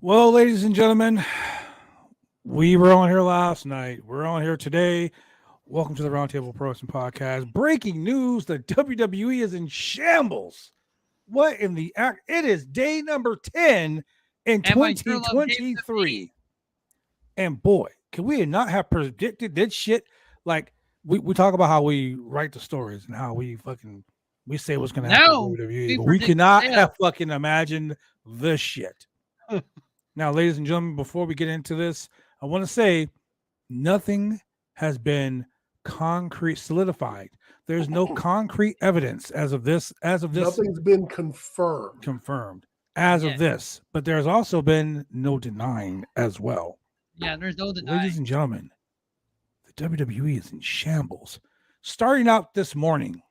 Well, ladies and gentlemen, we were on here last night. We're on here today. Welcome to the Roundtable Pro Wrestling Podcast. Breaking news: the WWE is in shambles. What in the act? It is day number 10 in And my true love gave to me. 2023. And boy, can we not have predicted this shit? Like, we talk about how we write the stories and how we say what's going to happen No, with WWE, we but we predict cannot this. have fucking imagined this shit. Now, ladies and gentlemen, before we get into this, I want to say nothing has been concrete solidified. There's no concrete evidence as of this. Nothing's been confirmed. Confirmed as of this, but there's also been no denying as well. Yeah, there's no denying. Ladies and gentlemen, the WWE is in shambles. Starting out this morning.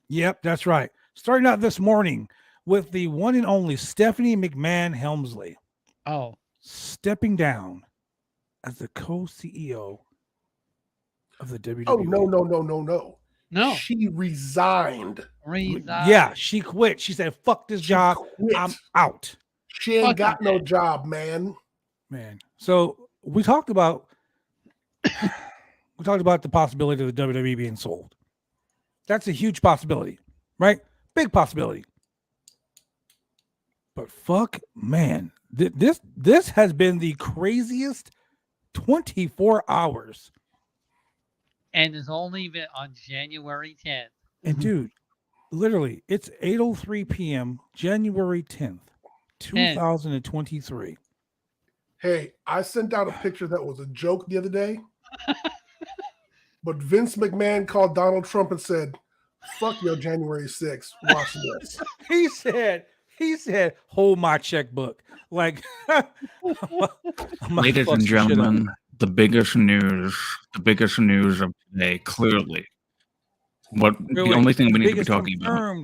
Yep, that's right. Starting out this morning with the one and only Stephanie McMahon Helmsley. Oh, Stepping down as the co-CEO of the WWE. Oh, no. no. She resigned. Yeah, she quit. She said, fuck this job. quit. I'm out. She ain't Fuck got that. no job, man. Man. So we talked about the possibility of the WWE being sold. That's a huge possibility, right? Big possibility. But fuck, man, this has been the craziest 24 hours. And it's only been on January 10th. And dude, literally, it's 8:03 p.m. January 10th, 2023. Hey, I sent out a picture that was a joke the other day. But Vince McMahon called Donald Trump and said, fuck your January 6th. Watch this. He said, hold my checkbook. Like, Ladies and gentlemen, the biggest news of today, clearly. The only thing we need to be talking about.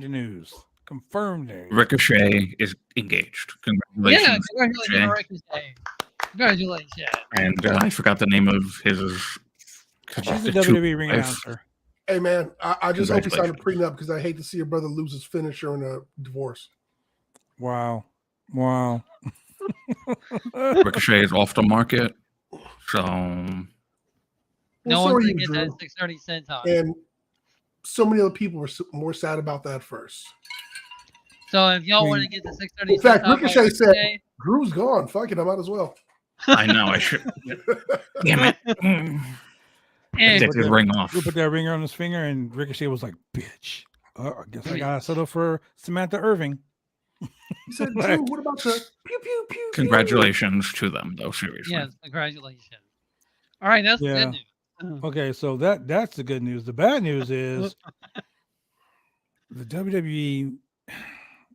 Confirmed news. Ricochet is engaged. Congratulations. Yeah, congratulations, Ricochet. Congratulations. And I forgot the name of his. She's a WWE ring announcer. Hey, man, I just hope he signed a prenup because I hate to see your brother lose his finisher in a divorce. Wow. Ricochet is off the market. So. No so one's are going to you, get that Drew. 630 cents on. And so many other people were more sad about that first. So if y'all want to get the 630 In fact, cents off Ricochet said, Ricochet, Drew's gone. Fuck it, I might as well. I know, I should. Damn it. and Take his ring off. He put that ringer on his finger, and Ricochet was like, bitch. I guess I got to settle for Samantha Irving. He said, Drew, what about the pew, pew, pew, Congratulations to them, though, seriously. yes, congratulations. All right, that's Yeah. good news. Okay, so that's the good news. The bad news is the WWE.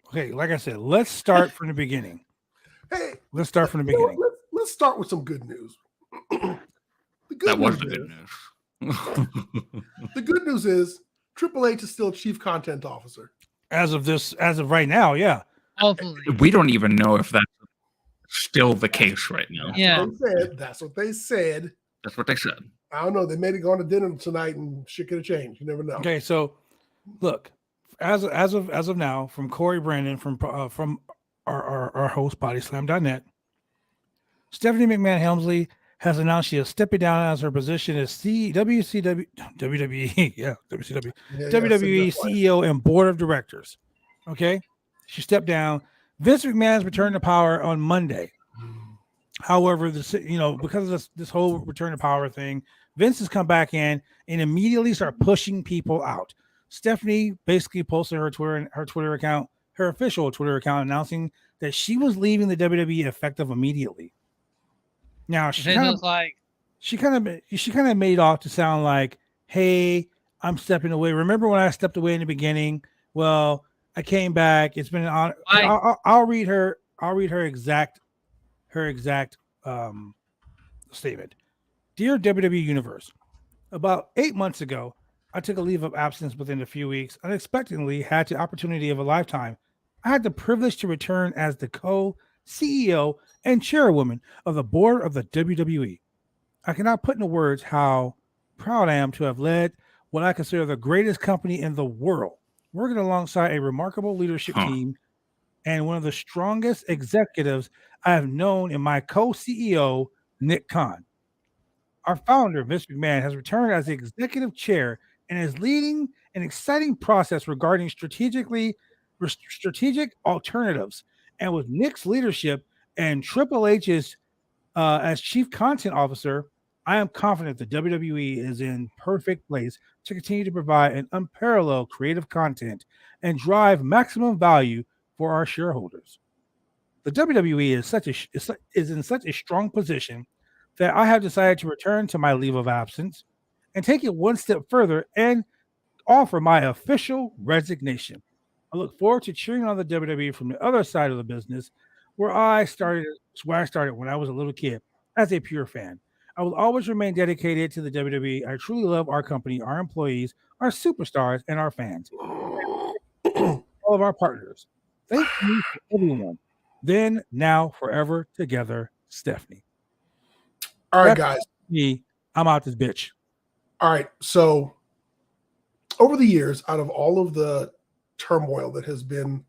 Okay, like I said, let's start from the beginning. Hey, Let's start from the you know what? beginning. Let's start with some good news. The good That was news the good is- news. The good news is Triple H is still Chief Content Officer. As of right now, yeah. Hopefully. We don't even know if that's still the case right now. Yeah. That's what they said. That's what they said. I don't know. They may have gone to dinner tonight and shit could have changed. You never know. Okay, so look, as of now, from Corey Brandon, from our host, BodySlam.net, Stephanie McMahon Helmsley has announced she is stepping down as her position as WWE CEO and Board of Directors. Okay, she stepped down. Vince McMahon's returned to power on Monday. However, because of this whole return to power thing, Vince has come back in and immediately start pushing people out. Stephanie basically posted her Twitter account, her official Twitter account, announcing that she was leaving the WWE effective immediately. Now she kind of made off to sound like, "Hey, I'm stepping away. Remember when I stepped away in the beginning? Well, I came back. It's been an honor." I'll read her exact statement. Dear WWE Universe, about 8 months ago, I took a leave of absence within a few weeks. Unexpectedly, had the opportunity of a lifetime. I had the privilege to return as the co-CEO and chairwoman of the board of the WWE. I cannot put into words how proud I am to have led what I consider the greatest company in the world, working alongside a remarkable leadership team and one of the strongest executives I have known in my co-CEO, Nick Khan. Our founder, Vince McMahon, has returned as the executive chair and is leading an exciting process regarding strategic alternatives. And with Nick's leadership and Triple H's as chief content officer, I am confident that WWE is in perfect place to continue to provide an unparalleled creative content and drive maximum value for our shareholders. The WWE is in such a strong position that I have decided to return to my leave of absence and take it one step further and offer my official resignation. I look forward to cheering on the WWE from the other side of the business, where I started when I was a little kid as a pure fan. I will always remain dedicated to the WWE. I truly love our company, our employees, our superstars, and our fans. All of our partners. Thank you to everyone. Then, now, forever together, Stephanie. All right, That's guys. me. I'm out this bitch. All right. So over the years, out of all of the turmoil that has been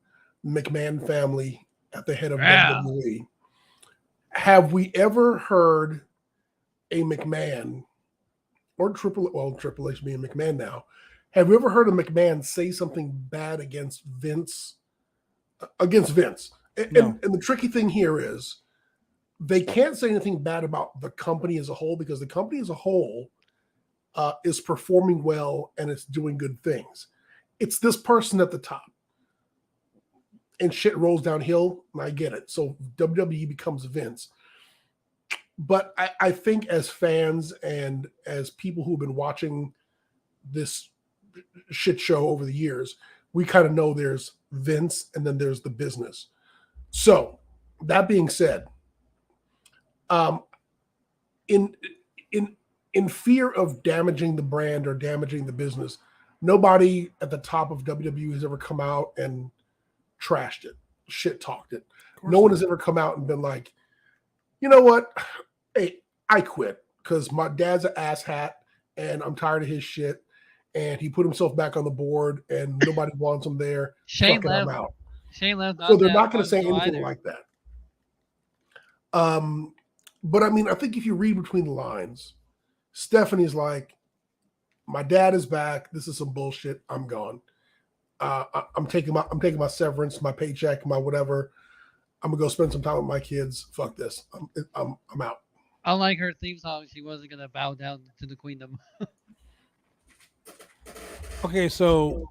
McMahon family at the head of WWE, have we ever heard a McMahon or Triple H being McMahon now, have we ever heard a McMahon say something bad against Vince? No. And the tricky thing here is they can't say anything bad about the company as a whole, because the company as a whole is performing well and it's doing good things. It's this person at the top. And shit rolls downhill, and I get it. So WWE becomes Vince. But I think as fans and as people who've been watching this shit show over the years, we kind of know there's Vince and then there's the business. So that being said, in fear of damaging the brand or damaging the business, nobody at the top of WWE has ever come out and trashed it, shit talked it. No one has ever come out and been like, you know what? Hey, I quit because my dad's an asshat and I'm tired of his shit. And he put himself back on the board and nobody wants him there. Shane Fucking left. I'm out. Shane left. So they're not going to say anything either. like that. But I mean, I think if you read between the lines, Stephanie's like, my dad is back. This is some bullshit. I'm gone. I'm taking my severance, my paycheck, my whatever. I'm gonna go spend some time with my kids. Fuck this. I'm out. Unlike her theme song, she wasn't gonna bow down to the queendom. Okay, so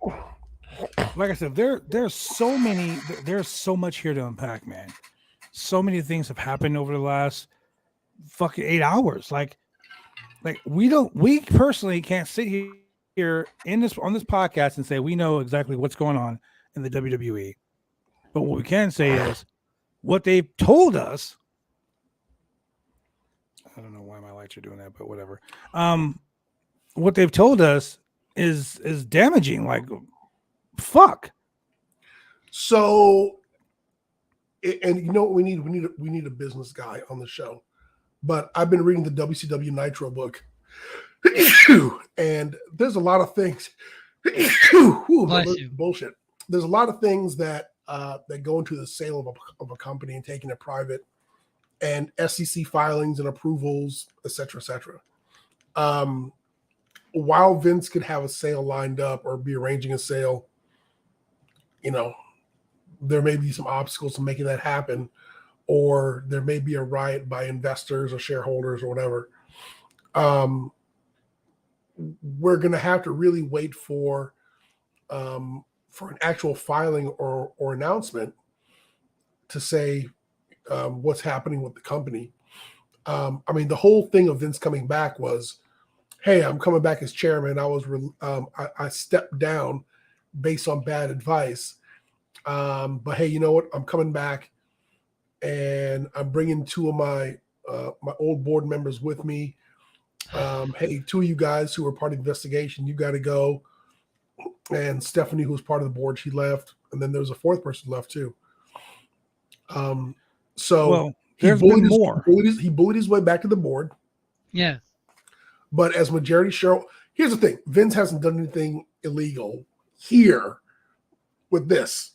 like I said, there's so much here to unpack, man. So many things have happened over the last fucking 8 hours. Like we personally can't sit here on this podcast and say we know exactly what's going on in the WWE. But what we can say is what they've told us. I don't know why my lights are doing that, but whatever. What they've told us is damaging. Like, fuck. So, and you know what we need? We need a business guy on the show. But I've been reading the WCW Nitro book, and there's a lot of things. Bullshit. There's a lot of things that go into the sale of a company and taking it private, and SEC filings and approvals, et cetera, et cetera. While Vince could have a sale lined up or be arranging a sale, you know, there may be some obstacles to making that happen, or there may be a riot by investors or shareholders or whatever. We're going to have to really wait for an actual filing or announcement to say what's happening with the company. I mean, the whole thing of Vince coming back was, hey, I'm coming back as chairman. I stepped down based on bad advice. But hey, you know what? I'm coming back, and I'm bringing two of my old board members with me. Hey, two of you guys who were part of the investigation, you got to go. And Stephanie, who was part of the board, she left, and then there was a fourth person left too. So there's been more. He bullied his way back to the board. Yes. But as majority shareholder, here's the thing: Vince hasn't done anything illegal here with this.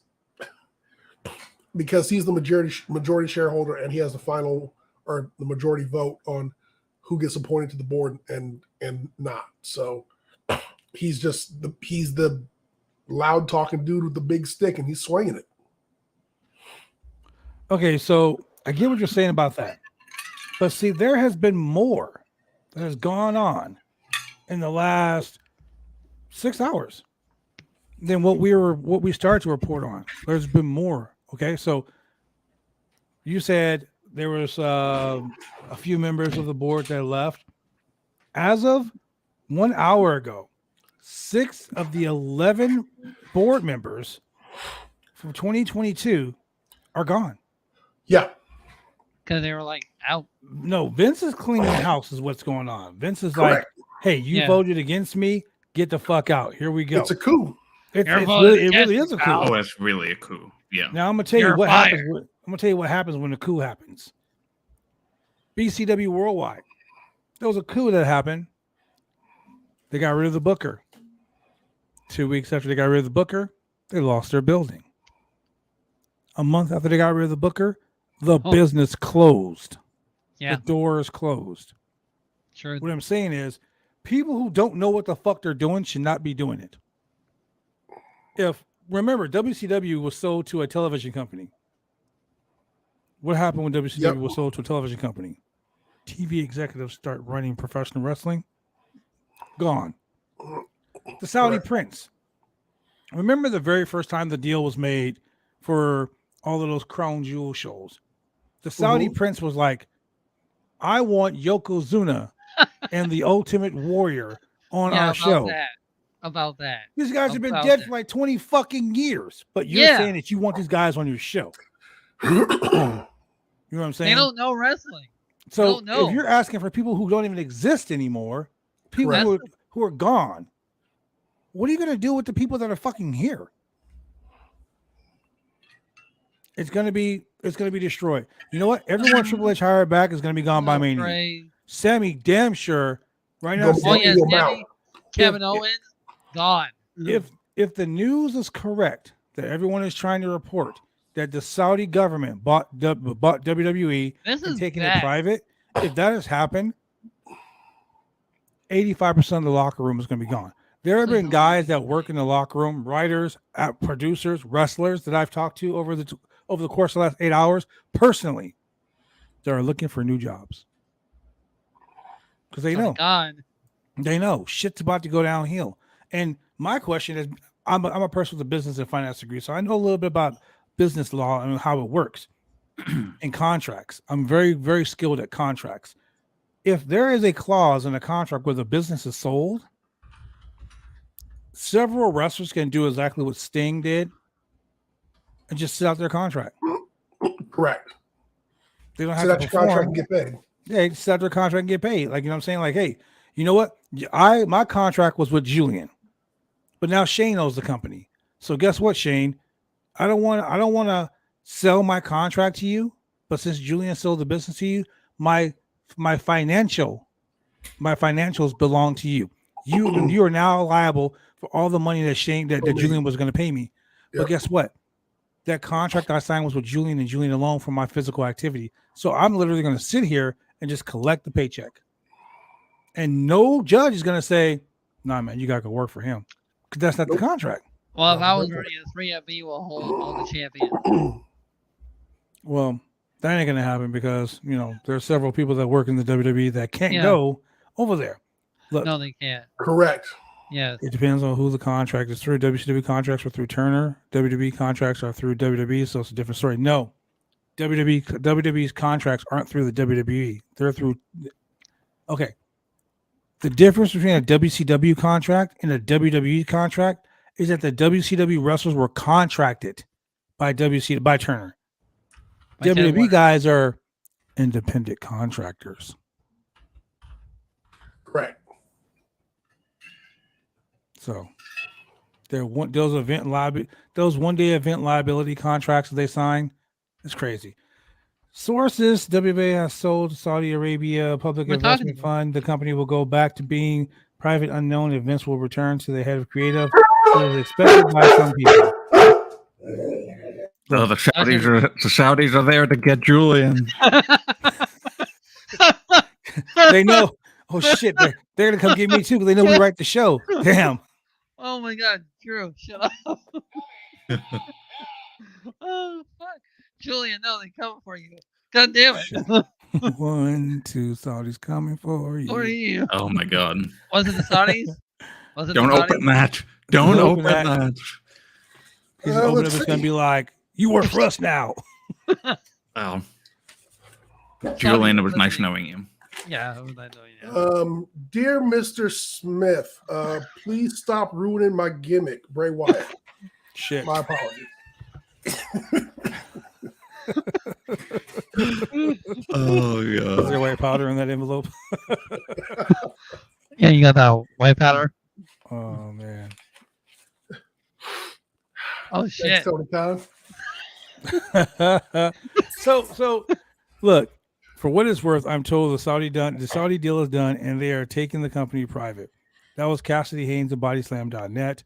because he's the majority shareholder and he has the final or the majority vote on who gets appointed to the board and not. So he's the loud talking dude with the big stick and he's swinging it. Okay, so I get what you're saying about that. But see, there has been more that has gone on in the last 6 hours than what we started to report on. There's been more. Okay, so you said there was a few members of the board that left. As of 1 hour ago, 6 of the 11 board members from 2022 are gone. Yeah. Because they were like out. No, Vince is cleaning house is what's going on. Vince is Correct. like, hey, you voted against me. Get the fuck out. Here we go. It's a coup. It really is a coup. Oh, it's really a coup. Yeah. Now I'm gonna tell you what happens. I'm gonna tell you what happens when the coup happens. BCW Worldwide. There was a coup that happened. They got rid of the booker. 2 weeks after they got rid of the booker, they lost their building. A month after they got rid of the booker, the business closed. Yeah. The doors closed. Sure. What I'm saying is, people who don't know what the fuck they're doing should not be doing it. Remember, WCW was sold to a television company. What happened when WCW was sold to a television company? TV executives start running professional wrestling. Gone. The Saudi Prince. Remember the very first time the deal was made for all of those crown jewel shows? The Saudi Prince was like, I want Yokozuna and the Ultimate Warrior on our show. About that. These guys have been dead for like 20 fucking years, but you're saying that you want these guys on your show. You know what I'm saying? They don't know wrestling. So if you're asking for people who don't even exist anymore, people who are gone, what are you going to do with the people that are fucking here? It's going to be destroyed. You know what? Everyone Triple H hired back is going to be gone by Mania. Sammy, damn sure. Right now, Kevin Owens, gone. If the news is correct that everyone is trying to report that the Saudi government bought WWE and taking it private, if that has happened, 85% of the locker room is going to be gone. There have been guys that work in the locker room, writers, producers, wrestlers that I've talked to over the course of the last 8 hours personally that are looking for new jobs because they know. They know shit's about to go downhill. And my question is, I'm a person with a business and finance degree, so I know a little bit about business law and how it works and contracts. I'm very, very skilled at contracts. If there is a clause in a contract where the business is sold, several wrestlers can do exactly what Sting did and just sit out their contract. Correct. They don't have sit to out your contract and get paid. Yeah, sit out their contract and get paid. Like, you know what I'm saying? Like, hey, you know what? My contract was with Julian, but now Shane owns the company. So guess what, Shane? I don't want to sell my contract to you, but since Julian sold the business to you, my financials belong to you. You are now liable for all the money that Julian was going to pay me. But guess what? That contract I signed was with Julian and Julian alone for my physical activity. So I'm literally going to sit here and just collect the paycheck. And no judge is going to say, nah, man, you got to go work for him. Because that's not the contract. Well, if I was running a 3FB, will hold the champion. Well, that ain't going to happen because, there are several people that work in the WWE that can't go over there. Look, no, they can't. Correct. Yes. It depends on who the contract is through. WCW contracts are through Turner. WWE contracts are through WWE, so it's a different story. No, WWE's contracts aren't through the WWE. They're through. Okay. The difference between a WCW contract and a WWE contract is that the WCW wrestlers were contracted by Turner. WWE guys are independent contractors. Correct. So those one day event liability contracts that they sign, it's crazy. Sources: WWE has sold Saudi Arabia Public Investment Fund. The company will go back to being private unknown. Events will return to the head of creative. It is expected by some people. Oh, the Saudis are there to get Julian. They know. Oh shit, they're gonna come get me too because they know we write the show. Damn. Oh my God, Drew, shut up. Oh fuck, Julian, no, they coming for you. God damn it. Shit. 1, 2, Saudis coming for you. For you. Oh my God! Was it the Saudis? Was it Don't the Saudis? open that. Don't open that. He's gonna open let's up. It's gonna see. be like, you work for us now. Oh, Julian, it was Saudis nice listening. knowing you. Yeah, it was nice knowing you. Dear Mr. Smith, please stop ruining my gimmick, Bray Wyatt. Shit. My apologies. Oh Is God! there white powder in that envelope? Yeah, you got that white powder. Oh man. Oh Thanks, shit. Tony Khan. so look, for what it's worth, I'm told the Saudi deal is done and they are taking the company private. That was Cassidy Haynes of bodyslam.net.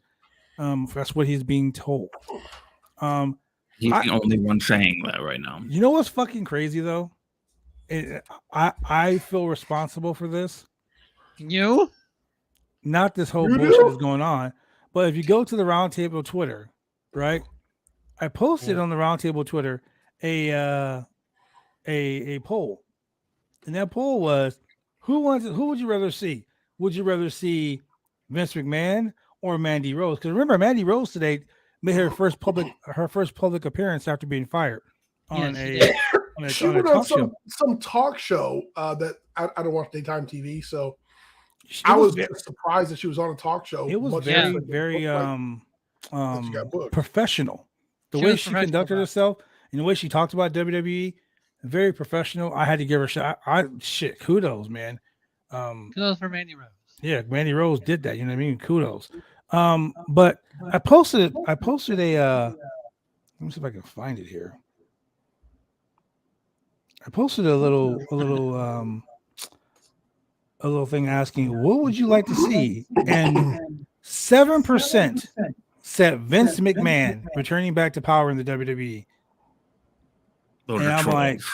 That's what he's being told. He's the only one saying that right now. You know what's fucking crazy though? I feel responsible for this. You? Not this whole You bullshit do? that's going on, but if you go to the Roundtable Twitter, right? I posted on the Roundtable Twitter a poll, and that poll was who would you rather see? Would you rather see Vince McMahon or Mandy Rose? Because remember, Mandy Rose today made her first public appearance after being fired on Yes, she a did. She went on some talk show that I don't watch daytime TV, so I was just surprised that she was on a talk show. It was much very, less very she got booked. professional. The She way was she professional conducted about it. herself and the way she talked about WWE, very professional. I had to give her a shot. Kudos, man. Kudos for Mandy Rose. Yeah, Mandy Rose did that. You know what I mean? Kudos. But I posted a let me see if I can find it here. I posted a little thing asking, what would you like to see? And 7% said Vince McMahon returning back to power in the WWE. Those And are I'm trolls.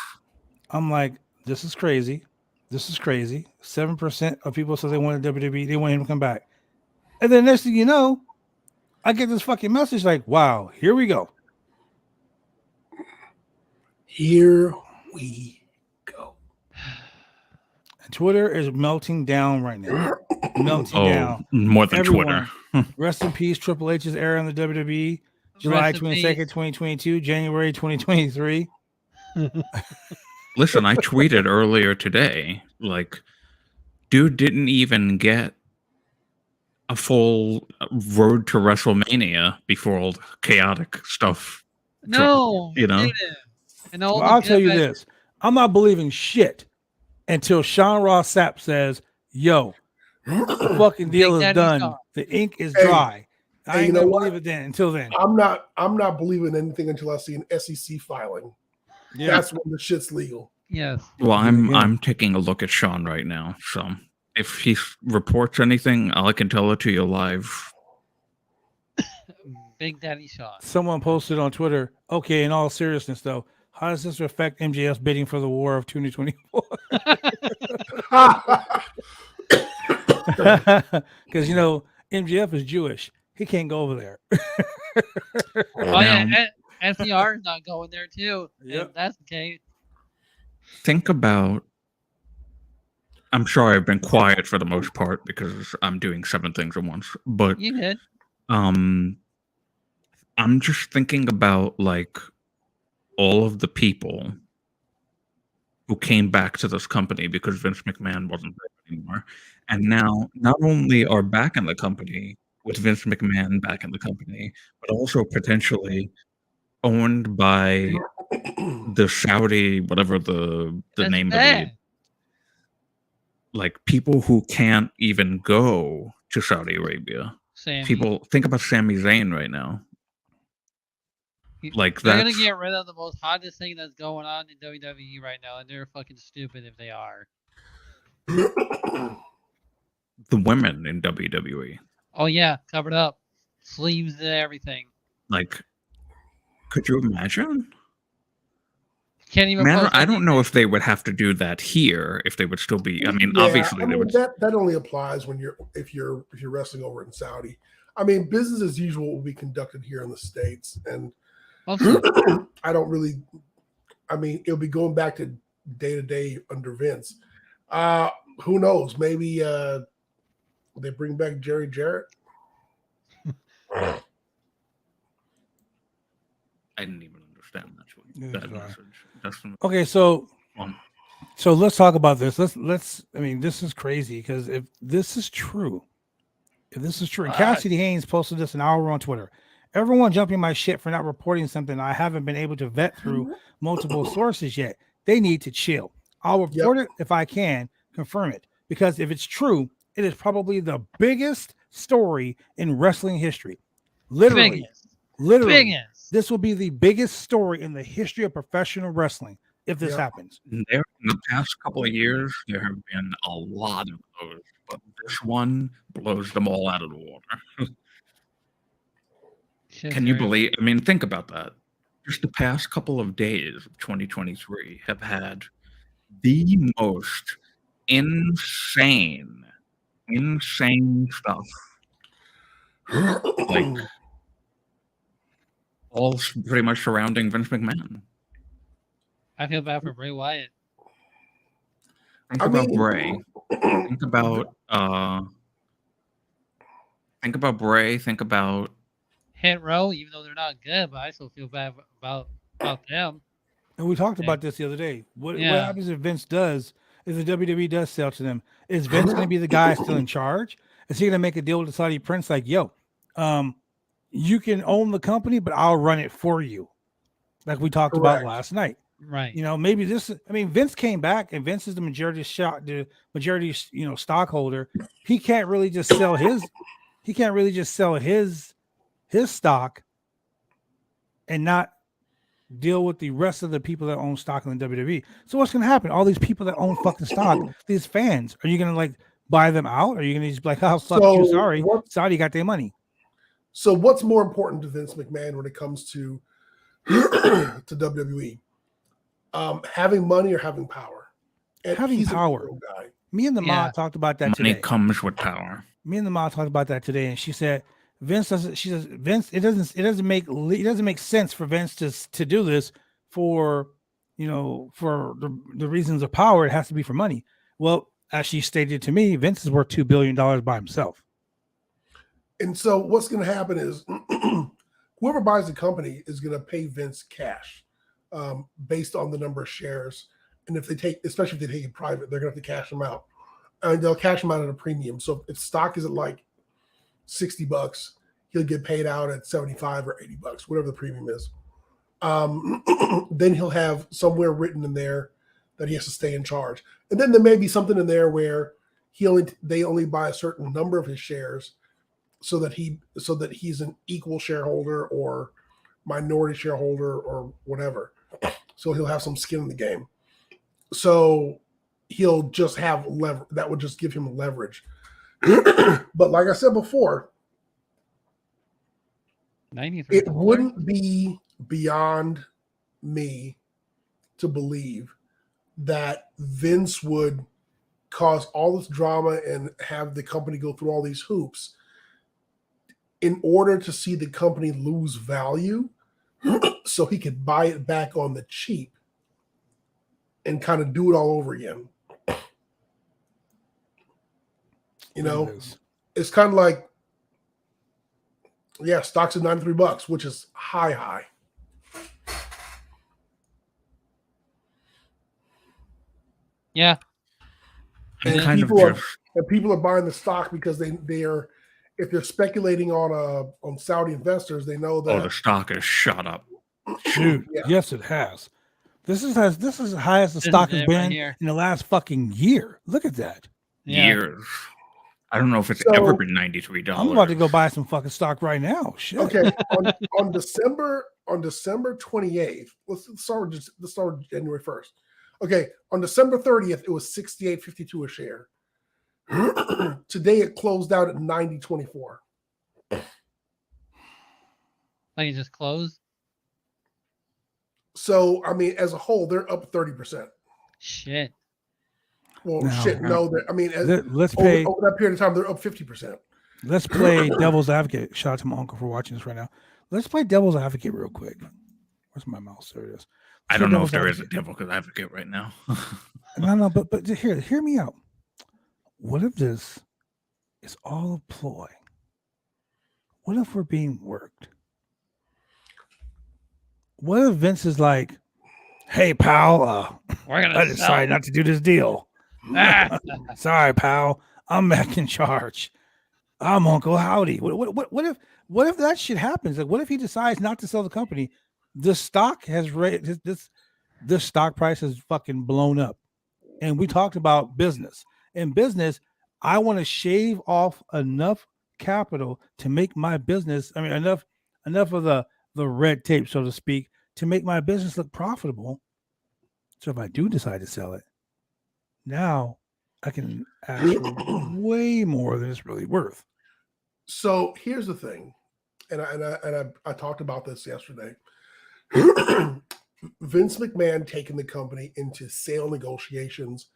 like, this is crazy. This is crazy. 7% of people said they wanted WWE. They want him to come back. And then next thing you know, I get this fucking message like, wow, here we go. Here we go. And Twitter is melting down right now. Melting down. More than Everyone. Twitter. Rest in peace, Triple H's era in the WWE. July 22nd, 2022, January 2023. Listen, I tweeted earlier today, like, dude didn't even get a full road to WrestleMania before all the chaotic stuff. No, you know? he didn't. And all Well, the I'll tell you good this. I'm not believing shit until Sean Ross Sapp says, yo, the fucking deal is Daddy done. Sean. The ink is Hey, dry. I hey, ain't you know gonna what? believe it then. Until then. I'm not believing anything until I see an SEC filing. Yeah. That's when the shit's legal. Yes. Well, Yeah. I'm taking a look at Sean right now. So if he reports anything, I can tell it to you live. Big Daddy Sean. Someone posted on Twitter, okay, in all seriousness though, how does this affect MJF's bidding for the war of 2024? Because you know MJF is Jewish, he can't go over there. Oh yeah, FDR is not going there too. Yep. If that's the case. Think about. I'm sure I've been quiet for the most part because I'm doing 7 things at once. But You did. I'm just thinking about like all of the people who came back to this company because Vince McMahon wasn't there anymore, and now not only are back in the company with Vince McMahon back in the company, but also potentially owned by the Saudi, whatever the That's name of bad. the, like people who can't even go to Saudi Arabia. Sammy. People think about Sami Zayn right now. Like They're gonna that's get rid of the most hottest thing that's going on in WWE right now, and they're fucking stupid if they are. the women in WWE. Oh yeah, covered up, sleeves and everything. Like Could you imagine? Can't even Man, post I don't know anything. if they would have to do that here if they would still be. I mean, Yeah, obviously I they mean, would. that only applies when if you're wrestling over in Saudi. I mean, business as usual will be conducted here in the States, and Mostly. I don't really. I mean, it'll be going back to day under Vince. Who knows? Maybe they bring back Jerry Jarrett. I didn't even understand Neither that did I. message. That's the Okay, so one. let's talk about this. Let's. I mean, this is crazy because if this is true, and Cassidy Haynes posted this an hour on Twitter. Everyone jumping my shit for not reporting something I haven't been able to vet through multiple sources yet. They need to chill. I'll report it if I can confirm it, because if it's true, it is probably the biggest story in wrestling history. Literally, Biggest. this will be the biggest story in the history of professional wrestling if this happens. There, in the past couple of years, there have been a lot of those, but this one blows them all out of the water. Shit's Can you very- believe? I mean, think about that. Just the past couple of days of 2023 have had the most insane stuff. Like all pretty much surrounding Vince McMahon. I feel bad for Bray Wyatt. Think I about mean- Bray. Think about Bray. Think about Hit Row, even though they're not good, but I still feel bad about them. And we talked about this the other day. What Yeah. happens if Vince does, if the WWE does sell to them? Is Vince going to be the guy still in charge? Is he going to make a deal with the Saudi prince like, yo, you can own the company, but I'll run it for you? Like we talked about Correct. last night. Right. You know, maybe this, I mean, Vince came back and Vince is the majority stockholder. He can't really just sell his stock and not deal with the rest of the people that own stock in the WWE. So what's going to happen? All these people that own fucking stock, these fans, are you going to like buy them out? Or are you going to just be like, oh, fuck you, sorry, Saudi got their money? So what's more important to Vince McMahon when it comes to to WWE? Having money or having power? And Having he's a power. real guy. Me and the mom talked about that money today. comes with power. Me and the mom talked about that today, and she said Vince doesn't. She says Vince. It doesn't make sense for Vince to do this for for the reasons of power. It has to be for money. Well, as she stated to me, Vince is worth $2 billion by himself. And so what's going to happen is whoever buys the company is going to pay Vince cash based on the number of shares. And if they take, especially if they take it private, they're going to have to cash them out. And they'll cash them out at a premium. So if stock is at like $60, he'll get paid out at 75 or $80, whatever the premium is. Then he'll have somewhere written in there that he has to stay in charge. And then there may be something in there where they only buy a certain number of his shares so that he's an equal shareholder or minority shareholder or whatever. So he'll have some skin in the game. So he'll just have leverage. That would just give him leverage. But like I said before, 93. it wouldn't be beyond me to believe that Vince would cause all this drama and have the company go through all these hoops in order to see the company lose value so he could buy it back on the cheap and kind of do it all over again. You know, it's kind of like, yeah, stock's at $93, which is high. Yeah. And kind of people are buying the stock because they are, if they're speculating on Saudi investors, they know that the stock has shot up. Dude, yes, it has. This is as high as the stock has been in the last fucking year. Look at that. Years. I don't know if it's ever been $93. I'm about to go buy some fucking stock right now. Shit. Okay, on December 28th, let's start with January 1st. Okay, on December 30th, it was $68.52 a share. Today it closed out at $90.24. Like it just closed? So I mean, as a whole, they're up 30%. Shit. Well, Now, shit, no, I mean, let's pay. over that period of time, they're up 50%. Let's play devil's advocate. Shout out to my uncle for watching this right now. Let's play devil's advocate real quick. Where's my mouse? There it is. I don't know if there is a devil's advocate right now. No, but hear me out. What if this is all a ploy? What if we're being worked? What if Vince is like, "Hey, pal, We're gonna I decided not to do this deal. Sorry, pal, I'm back in charge. I'm Uncle Howdy." What if that shit happens? Like, what if he decides not to sell the company? The stock has raised. This stock price has fucking blown up, and we talked about business. In business, I want to shave off enough capital to make my business. I mean, enough of the red tape, so to speak, to make my business look profitable. So if I do decide to sell it, now I can ask for way more than it's really worth. So here's the thing, and I talked about this yesterday. Vince McMahon taking the company into sale negotiations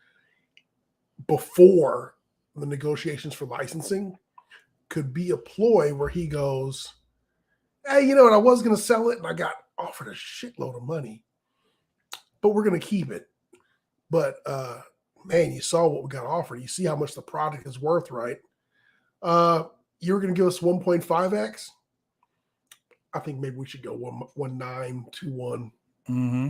before the negotiations for licensing could be a ploy where he goes, "Hey, you know what? I was going to sell it and I got offered a shitload of money, but we're going to keep it. But man, you saw what we got offered. You see how much the product is worth, right? You were going to give us 1.5x. I think maybe we should go 1.9, 2.1. Mm-hmm.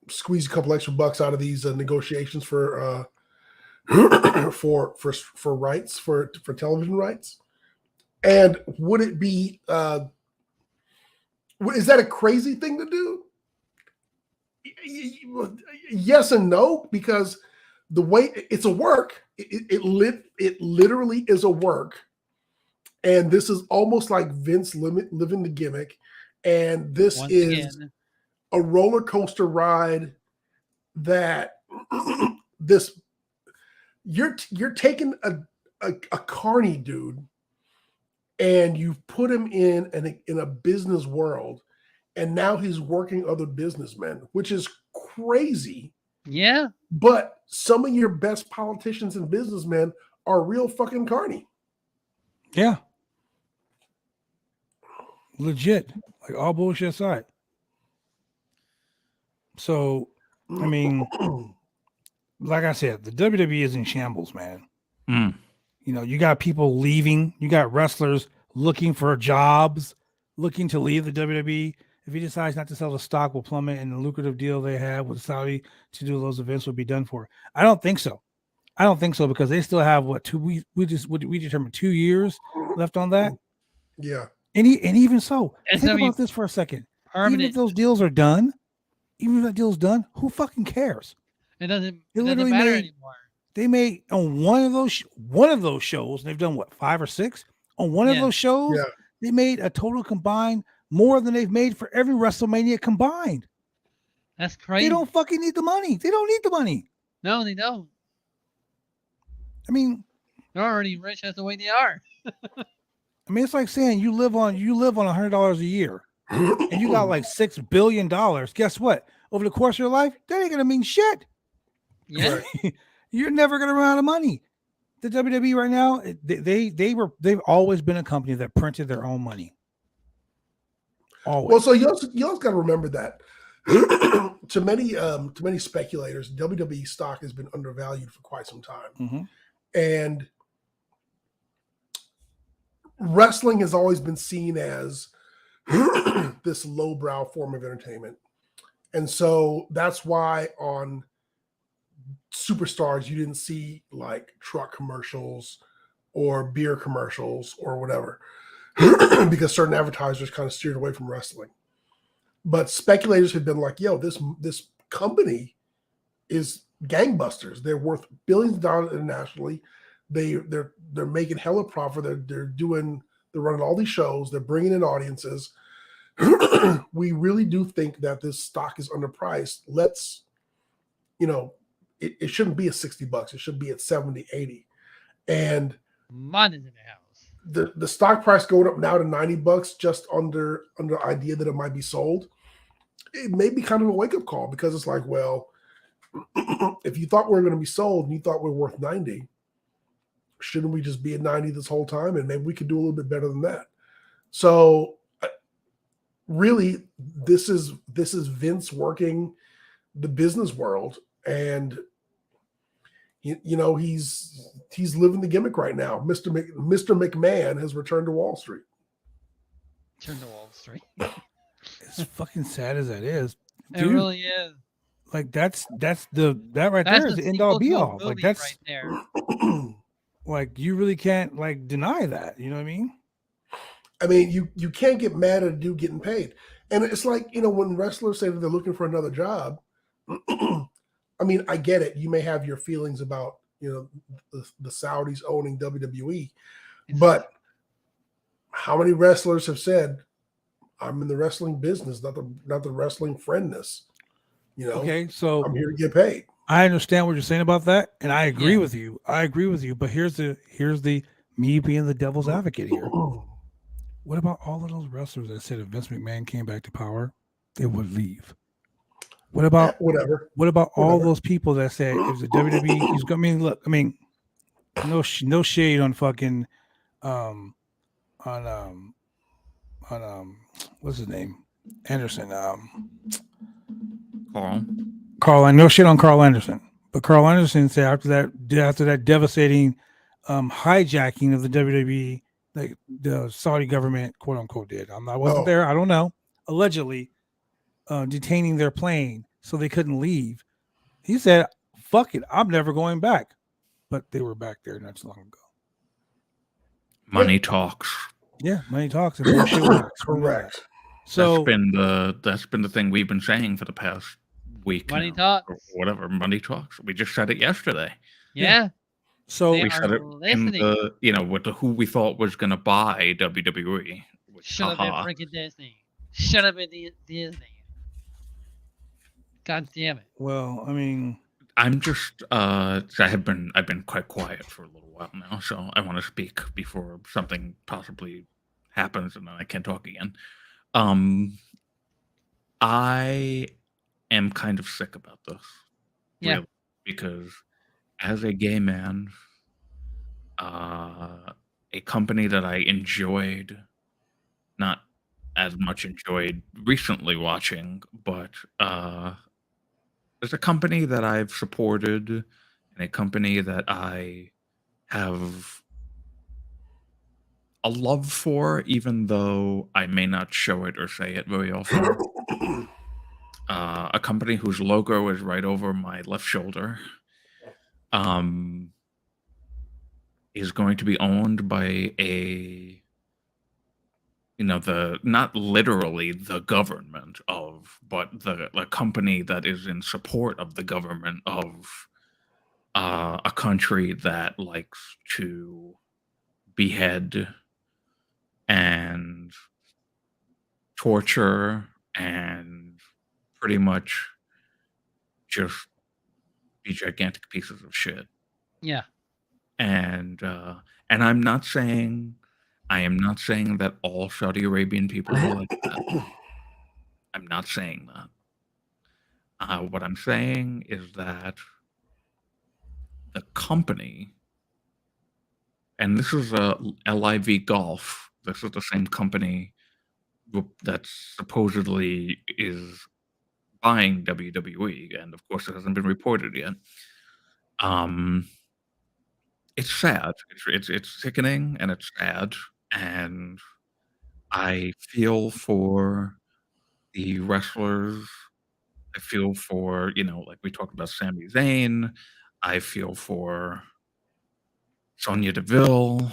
Squeeze a couple extra bucks out of these negotiations for for rights for television rights." And would it be? Is that a crazy thing to do? Yes and no, because the way it's a work, it literally is a work, and this is almost like Vince living the gimmick, and this Once is again, a roller coaster ride that this you're taking a carny dude and you've put him in a business world, and now he's working other businessmen, which is crazy. yeah. But some of your best politicians and businessmen are real fucking carny. Yeah. Legit. Like, all bullshit aside. So, I mean, like I said, the WWE is in shambles, man. Mm. You know, you got people leaving. You got wrestlers looking for jobs, looking to leave the WWE. If he decides not to sell, the stock will plummet, and the lucrative deal they have with Saudi to do those events will be done for. I don't think so. Because they still have what we determined 2 years left on that. Yeah. And even so, It's think gonna be about this for a second. Even permanent. if those deals are done, even if that deal's done, who fucking cares? It doesn't literally matter made- anymore. They made on one of those shows, and they've done what, 5 or 6 on one of Yeah. those shows. Yeah. They made a total combined more than they've made for every WrestleMania combined. That's crazy. They don't fucking need the money. They don't need the money. No, they don't. I mean, They're already rich as the way they are. it's like saying you live on $100 a year and you got like $6 billion. Guess what? Over the course of your life, that ain't gonna mean shit. Yeah. Right. You're never gonna run out of money. The WWE right now, they've always been a company that printed their own money. Always. Well, so you also got to remember that to many speculators, WWE stock has been undervalued for quite some time, Mm-hmm. and wrestling has always been seen as this lowbrow form of entertainment, and so that's why on Superstars you didn't see like truck commercials or beer commercials or whatever. Because certain advertisers kind of steered away from wrestling. But speculators have been like, yo, this company is gangbusters. They're worth billions of dollars internationally. They're making hella profit. They're running all these shows. They're bringing in audiences. We really do think that this stock is underpriced. Let's, it shouldn't be at $60. It should be at 70, 80. And Money's in the house. the stock price going up now to $90 just under idea that it might be sold it may be kind of a wake-up call, because it's like, well, if you thought we were going to be sold and you thought we were worth 90, shouldn't we just be at 90 this whole time? And maybe we could do a little bit better than that. So really, this is Vince working the business world, and you know, he's living the gimmick right now. Mr. McMahon has returned to Wall Street. Turn to Wall Street. As fucking sad as that is, It dude, really is. like that right That's there is the the end all sequel be to a all. Like movie that's right there. like you really can't like deny that. You know what I mean? I mean, you can't get mad at a dude getting paid. And it's like, you know, when wrestlers say that they're looking for another job, I mean, I get it. You may have your feelings about, you know, the Saudis owning WWE, but how many wrestlers have said, I'm in the wrestling business, not the wrestling friendness? You know, Okay, so I'm here to get paid. I understand what you're saying about that, and I agree Yeah. with you. I agree with you. But here's the me being the devil's advocate here. What about all of those wrestlers that said if Vince McMahon came back to power, they would leave? What about Whatever. What about all Whatever. those people that said if the WWE, he's going? I mean, look, I mean, no shade on fucking on what's his name, Anderson, Carl. no shit on Carl Anderson, but Carl Anderson said after that devastating hijacking of the WWE, like the Saudi government, quote unquote, did. I wasn't there. I don't know. Allegedly detaining their plane so they couldn't leave. He said, "Fuck it, I'm never going back." But they were back there not too long ago. Money talks. Yeah, money talks and bullshit works. Correct. So that's been the thing we've been saying for the past week. Money now, talks. or whatever. Money talks. We just said it yesterday. Yeah. So They we said are it in listening. the, you know, with the who we thought was going to buy WWE. Which, Should have been freaking Disney. Should have been Disney. God damn it. well, I mean, I'm just I've been quite quiet for a little while now, so I want to speak before something possibly happens and then I can't talk again. I am kind of sick about this. Yeah. Really, because as a gay man, a company that I enjoyed, not as much enjoyed recently watching, but there's a company that I've supported and a company that I have a love for, even though I may not show it or say it very often. A company whose logo is right over my left shoulder is going to be owned by a, you know, not literally the government of, but the company that is in support of the government of a country that likes to behead and torture and pretty much just be gigantic pieces of shit. Yeah. And I am not saying that all Saudi Arabian people are like that. I'm not saying that. What I'm saying is that the company, and this is LIV Golf, this is the same company that supposedly is buying WWE, and of course it hasn't been reported yet. It's sad. It's sickening and it's sad, and I feel for the wrestlers. I feel for, you know, like we talked about Sami Zayn. I feel for Sonya Deville.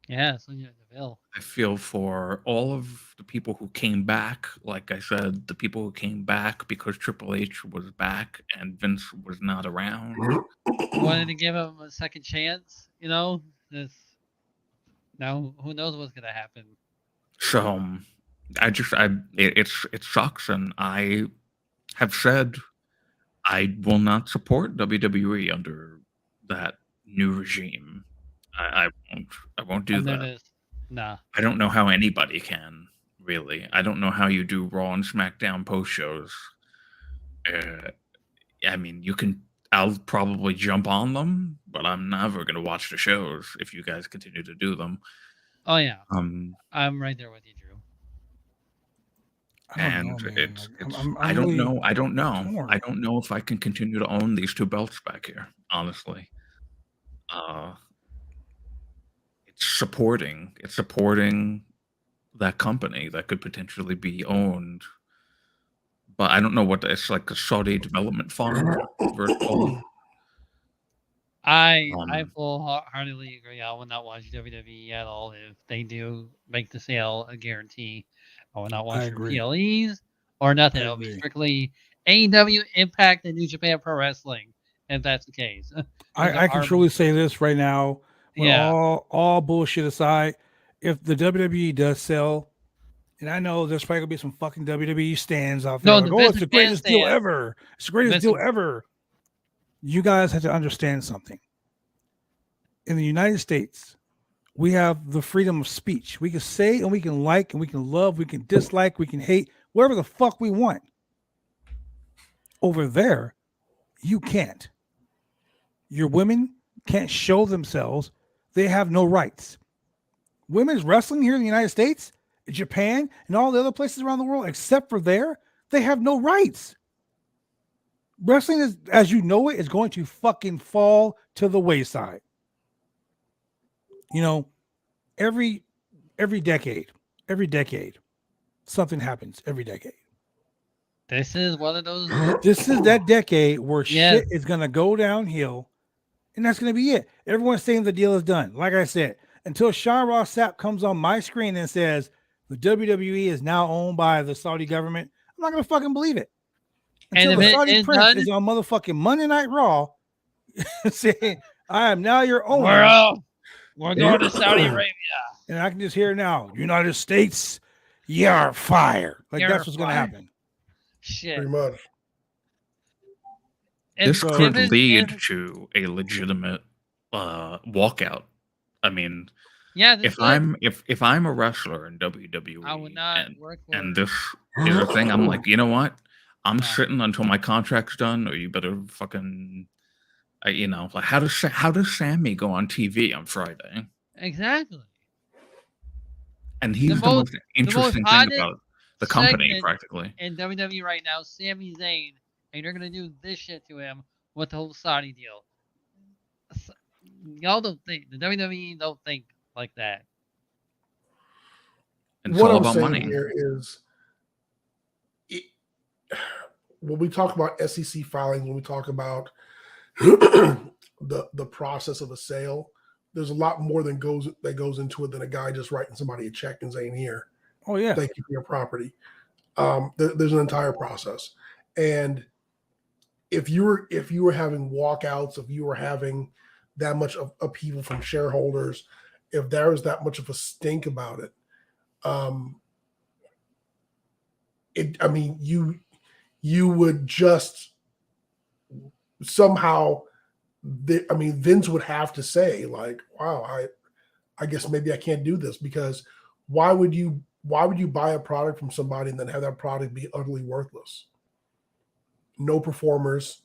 Yeah, Sonya Deville. I feel for all of the people who came back. Like I said, the people who came back because Triple H was back and Vince was not around. Wanted to give him a second chance, you know? Now, who knows what's going to happen. So it sucks, and I have said I will not support WWE under that new regime. I won't do that. Nah. I don't know how anybody can, really. I don't know how you do Raw and SmackDown post shows. I mean, I'll probably jump on them, but I'm never gonna watch the shows if you guys continue to do them. Oh yeah, Um, I'm right there with you, Drew. I don't and know, man. it's Like, it's I'm I don't really know. I don't know. torn. I don't know if I can continue to own these two belts back here. Honestly, it's supporting that company that could potentially be owned, but I don't know what it's like a Saudi development fund, whatever it's called. I Um, full-heartedly agree. I will not watch WWE at all if they do make the sale a guarantee. I will not watch their agree. PLEs or nothing. I It'll be agree. strictly AEW, Impact, and New Japan Pro Wrestling, if that's the case. Those I can are truly my- say this right now, with Yeah. all bullshit aside, if the WWE does sell, and I know there's probably gonna be some fucking WWE stands out there No, like, the oh, it's Vince the McMahon greatest deal stand. ever. It's the greatest Vince deal Mc- ever. You guys have to understand something. In the United States, we have the freedom of speech. We can say and we can like and we can love, we can dislike, we can hate, whatever the fuck we want. Over there, you can't. Your women can't show themselves. They have no rights. Women's wrestling here in the United States, Japan, and all the other places around the world, except for there, they have no rights. Wrestling is, as you know it, is going to fucking fall to the wayside. You know, every decade, something happens every decade. This is one of those. This is that decade where Yes. shit is gonna go downhill, and that's gonna be it. Everyone's saying the deal is done. Like I said, until Sean Ross Sapp comes on my screen and says the WWE is now owned by the Saudi government, I'm not gonna fucking believe it. And Until if the it Saudi is prince done, is on motherfucking Monday Night Raw saying, I am now your we're owner. off. We're going to Saudi Arabia. And I can just hear now, United States, you're fired. Like You're that's what's gonna fired. happen. Shit. Pretty much. this If could it- lead if- to a legitimate walkout. I mean, Yeah, this if I'm a wrestler in WWE, I would not work for. and this is a thing, I'm like, you know what? I'm No. sitting until my contract's done, or you better fucking, you know, like how does Sammy go on TV on Friday? Exactly. And he's the most- most interesting thing hottest about the company, segment practically. In WWE right now, Sami Zayn, and you're gonna do this shit to him with the whole Saudi deal. Y'all don't think the WWE don't think like that. And it's What all I'm about saying money. here is, when we talk about SEC filings, when we talk about the process of a sale, there's a lot more that goes into it than a guy just writing somebody a check and saying, "Here, Oh yeah. thank you for your property." There's an entire process, and if you were having walkouts, if you were having that much of upheaval from shareholders, if there was that much of a stink about it, I mean, you would just somehow, I mean, Vince would have to say like, "Wow, I guess maybe I can't do this," because why would you buy a product from somebody and then have that product be utterly worthless? No performers,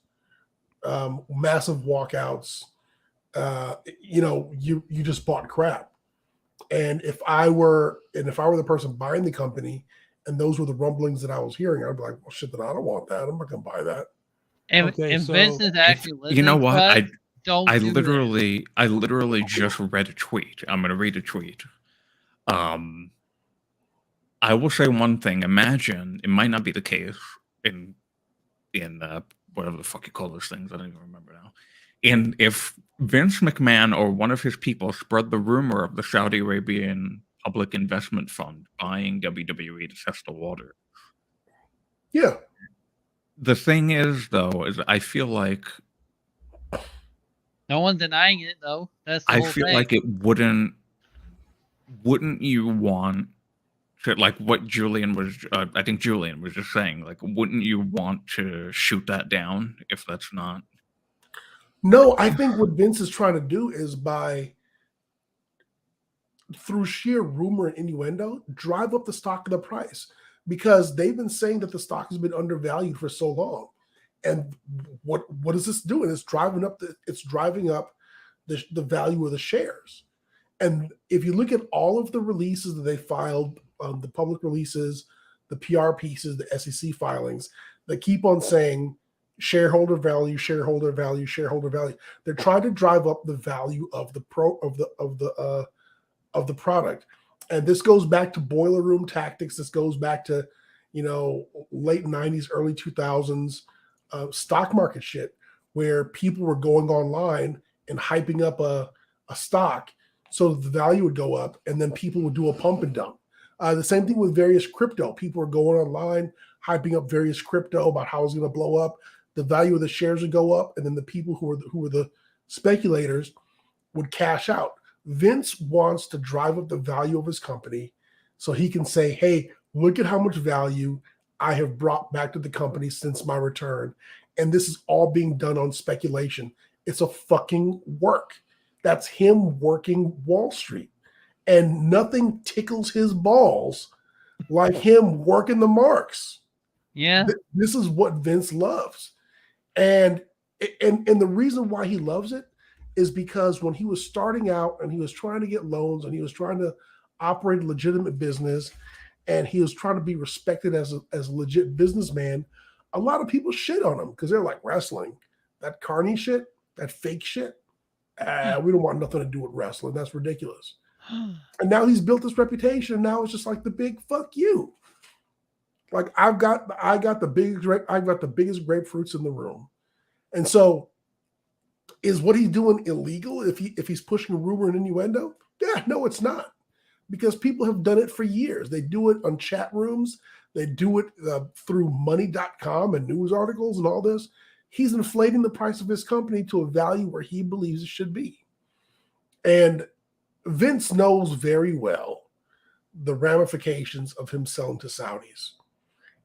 massive walkouts. You just bought crap. And if I were the person buying the company, and those were the rumblings that I was hearing, I'd be like, "Well, shit, then I don't want that. I'm not going to buy that." And Okay, if so Vince is actually listening, You know what? to us, don't I do that. literally just read a tweet. I'm gonna read a tweet. I will say one thing. Imagine it might not be the case in whatever the fuck you call those things. I don't even remember now. And if Vince McMahon or one of his people spread the rumor of the Saudi Arabian Public Investment Fund buying WWE to test the water. Yeah. The thing is, though, is I feel like No one's denying it though. That's the I whole feel thing. like it wouldn't you want to, like what Julian was I think Julian was just saying, like, wouldn't you want to shoot that down if that's not? No, I think what Vince is trying to do is through sheer rumor and innuendo, drive up the stock of the price because they've been saying that the stock has been undervalued for so long. And what is this doing? It's driving up the value of the shares. And if you look at all of the releases that they filed, the public releases, the PR pieces, the SEC filings, they keep on saying shareholder value, shareholder value, shareholder value. They're trying to drive up the value of the product. And this goes back to boiler room tactics. This goes back to, late 90s, early 2000s stock market shit, where people were going online and hyping up a stock so the value would go up, and then people would do a pump and dump. The same thing with various crypto. People were going online, hyping up various crypto about how it's going to blow up. The value of the shares would go up, and then the people who were the speculators would cash out. Vince wants to drive up the value of his company so he can say, hey, look at how much value I have brought back to the company since my return. And this is all being done on speculation. It's a fucking work. That's him working Wall Street. And nothing tickles his balls like him working the marks. Yeah. This is what Vince loves. And the reason why he loves it is because when he was starting out and he was trying to get loans and he was trying to operate a legitimate business and he was trying to be respected as a legit businessman, a lot of people shit on him because they're like, wrestling, that carny shit, that fake shit, we don't want nothing to do with wrestling. That's ridiculous. And now he's built this reputation. And now it's just like the big fuck you. Like I got the biggest grapefruits in the room. And so is what he's doing illegal if he's pushing rumor and innuendo? Yeah, no, it's not. Because people have done it for years. They do it on chat rooms. They do it through money.com and news articles and all this. He's inflating the price of his company to a value where he believes it should be. And Vince knows very well the ramifications of him selling to Saudis.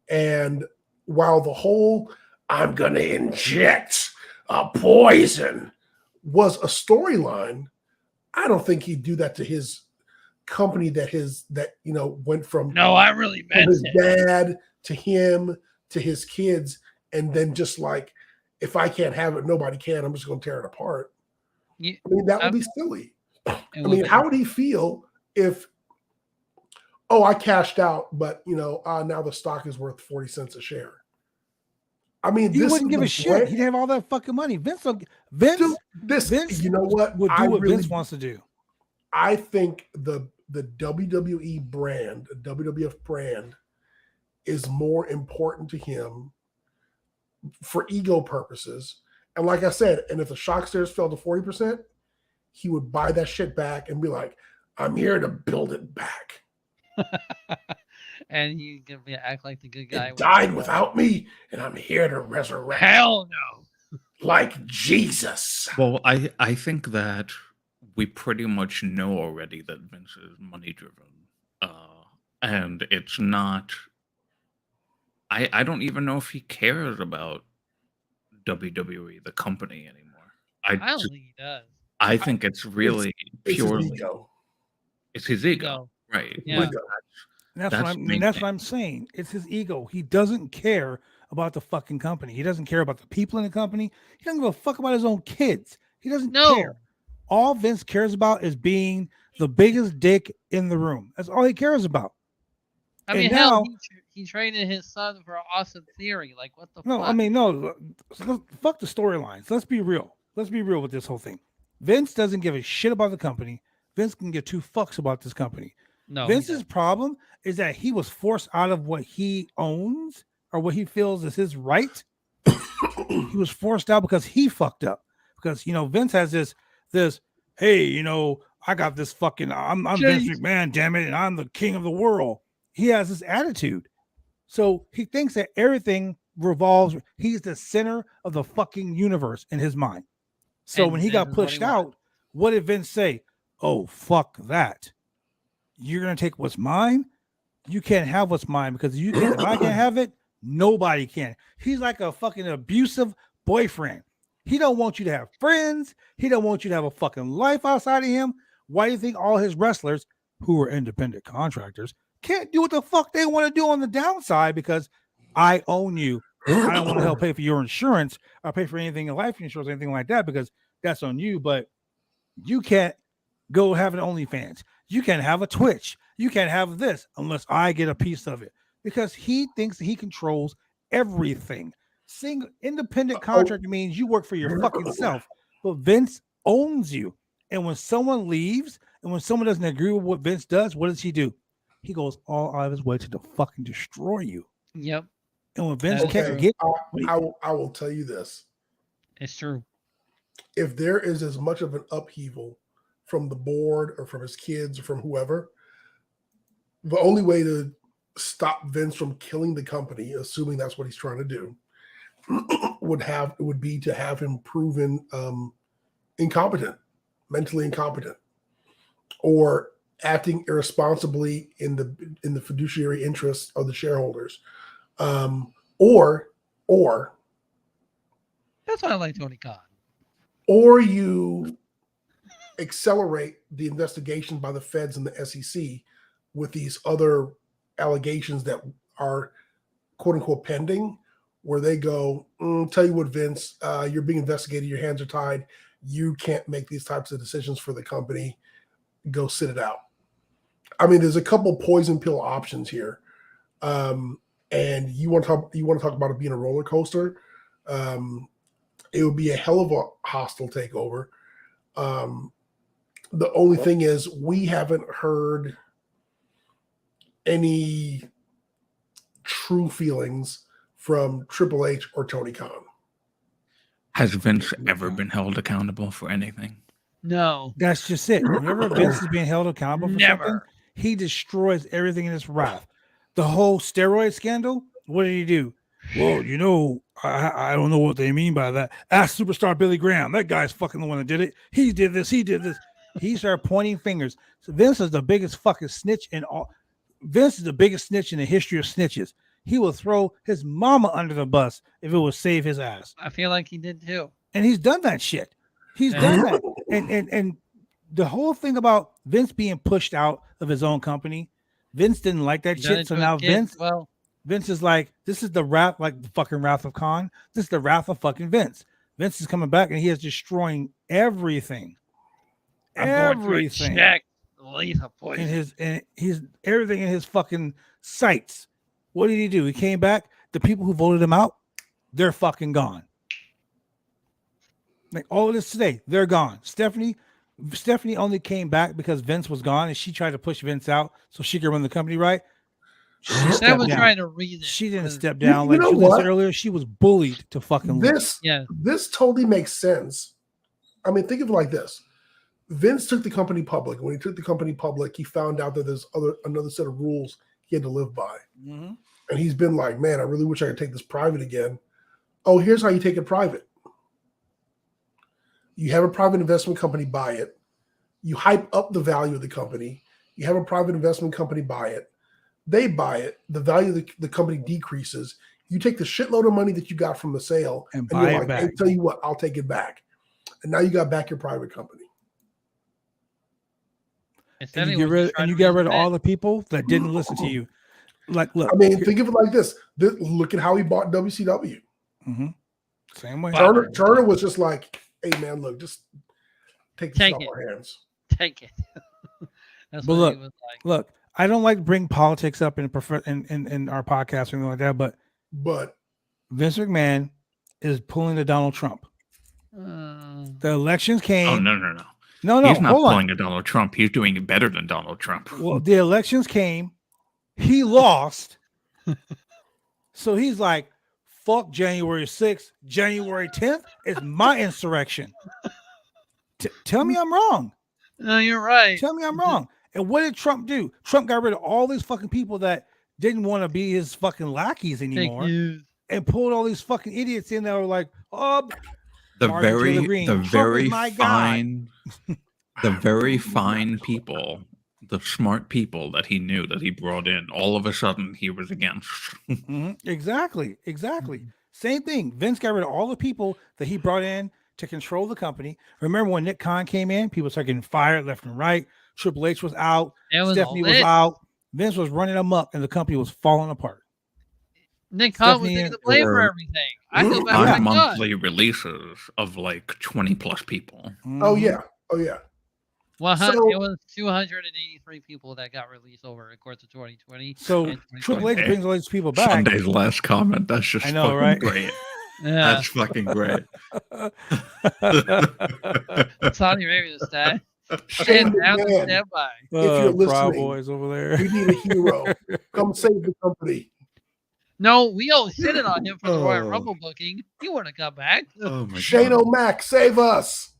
And while the whole I'm going to inject a poison was a storyline, I don't think he'd do that to his company that went from No, I really meant his it. dad to him to his kids, and then just like, if I can't have it, nobody can. I'm just going to tear it apart. Yeah, I mean, that would be silly. I mean, how would he feel if, I cashed out, but now the stock is worth 40 cents a share? I mean, he wouldn't give a shit. He'd have all that fucking money. Vince, you know what? Would do what Vince wants to do. I think the WWE brand, the WWF brand, is more important to him for ego purposes. And like I said, and if the shock stairs fell to 40%, he would buy that shit back and be like, I'm here to build it back. And he's going to act like the good guy. It died without me, and I'm here to resurrect. Hell no. Like Jesus. Well, I think that we pretty much know already that Vince is money driven. And it's not, I don't even know if he cares about WWE, the company, anymore. I don't think he does. I think it's really purely his ego. It's his ego. Right. Yeah. That's what I'm saying. It's his ego. He doesn't care about the fucking company. He doesn't care about the people in the company. He doesn't give a fuck about his own kids. He doesn't care. All Vince cares about is being the biggest dick in the room. That's all he cares about. I mean, hell, he traded his son for Austin Theory. Like, what the fuck? No, I mean, no. Fuck the storylines. Let's be real. Let's be real with this whole thing. Vince doesn't give a shit about the company. Vince can give two fucks about this company. No, Vince's problem is that he was forced out of what he owns or what he feels is his right. He was forced out because he fucked up. Because Vince has this, hey, I got this fucking, I'm Vince McMahon, damn it, and I'm the king of the world. He has this attitude. So he thinks that everything revolves, he's the center of the fucking universe in his mind. So when he got pushed out, what did Vince say? Oh, fuck that. You're going to take what's mine? You can't have what's mine because if I can't have it, nobody can. He's like a fucking abusive boyfriend. He don't want you to have friends. He don't want you to have a fucking life outside of him. Why do you think all his wrestlers who were independent contractors can't do what the fuck they want to do on the downside? Because I own you. I don't want to help pay for your insurance or pay for anything in life insurance or anything like that because that's on you. But you can't go have an OnlyFans. You can't have a Twitch. You can't have this unless I get a piece of it because he thinks that he controls everything. Independent contractor means you work for your fucking self, but Vince owns you. And when someone leaves and when someone doesn't agree with what Vince does, what does he do? He goes all out of his way to fucking destroy you. Yep. And when Vince That's can't true. get, I will tell you this. It's true. If there is as much of an upheaval from the board or from his kids or from whoever, the only way to stop Vince from killing the company, assuming that's what he's trying to do, would be to have him proven incompetent, mentally incompetent, or acting irresponsibly in the fiduciary interests of the shareholders, or That's why I like Tony Khan. or you accelerate the investigation by the feds and the SEC with these other allegations that are quote unquote pending, where they go, tell you what, Vince, you're being investigated, your hands are tied, you can't make these types of decisions for the company, go sit it out. I mean, there's a couple poison pill options here. And you want to talk about it being a roller coaster. It would be a hell of a hostile takeover. The only thing is we haven't heard any true feelings from Triple H or Tony Khan. Has Vince ever been held accountable for anything? No. that's just it. Whenever Vince is being held accountable for something, Never. he destroys everything in his wrath. The whole steroid scandal, what did he do? Well, you know, I don't know what they mean by that. Ask superstar Billy Graham. That guy's fucking the one that did it. He did this. He did this. He started pointing fingers. So Vince is the biggest fucking snitch in all. Vince is the biggest snitch in the history of snitches. He will throw his mama under the bus if it will save his ass. I feel like he did too. And he's done that shit. He's done that. And the whole thing about Vince being pushed out of his own company, Vince didn't like that He done shit. it So to now his kids. Vince is like, this is the wrath, like the fucking wrath of Khan. This is the wrath of fucking Vince. Vince is coming back and he is destroying everything. Everything Check. Lethal poison. in his everything in his fucking sights. What did he do? He came back. The people who voted him out, they're fucking gone. Like all of this today, they're gone. Stephanie only came back because Vince was gone and she tried to push Vince out so she could run the company right. She That stepped was down. trying to read it. She didn't 'cause- step down. You Like know Julie what? said earlier, she was bullied to fucking leave. Yeah. This totally makes sense. I mean, think of it like this. Vince took the company public. When he took the company public, he found out that there's another set of rules he had to live by. Mm-hmm. And he's been like, man, I really wish I could take this private again. Oh, here's how you take it private. You have a private investment company buy it. You hype up the value of the company. You have a private investment company buy it. They buy it. The value of the company decreases. You take the shitload of money that you got from the sale And you're buy it like, back. hey, tell you what, I'll take it back. And now you got back your private company. Instead And he you get was just rid, trying and to you get read rid of it. all the people that didn't listen to you. Like, look, I mean, think of it like this. Look at how he bought WCW. mhm. Same way. Wow. Turner was just like, hey, man, look, just take this Take off it. our hands. Take it. That's But what look, he was like. Look, I don't like to bring politics up in our podcast or anything like that, but But Vince McMahon is pulling the Donald Trump. Uh, The elections Oh, came. no. No, He's not hold on. pulling a Donald Trump. He's doing it better than Donald Trump. Well, the elections came. He lost. So he's like, fuck January 6th. January 10th is my insurrection. Tell me I'm wrong. no, you're right. Tell me I'm wrong. And what did Trump do? Trump got rid of all these fucking people that didn't want to be his fucking lackeys Fake anymore news. and pulled all these fucking idiots in that were like, oh, The Martin Taylor very, Green, the Trump is very my guy. fine, the very fine people, the smart people that he knew that he brought in, all of a sudden he was against. Mhm. Exactly. Same thing. Vince got rid of all the people that he brought in to control the company. Remember when Nick Khan came in, people started getting fired left and right. Triple H was out. It was Stephanie all was lit. out. Vince was running amok, and the company was falling apart. Nick Khan was Stephanie taking the blame for or everything. I feel bad for Yeah. Nick Khan. monthly releases of like 20 plus people. Oh Mhm. yeah. Oh yeah. Well, So- it was 283 people that got released over the course of 2020. So and Triple H 2021. brings all these people back. Sunday's last comment. That's just I know, fucking right? great. Yeah, That's fucking great. Saudi Arabia stat. Shane And down to McMahon, stand by. you're Proud listening, Boys over there. we need a hero. Come save the company. No, we all shitted on him for the Royal Oh. Rumble booking. He want to come back. Oh my Shane god. O'Mac, save us.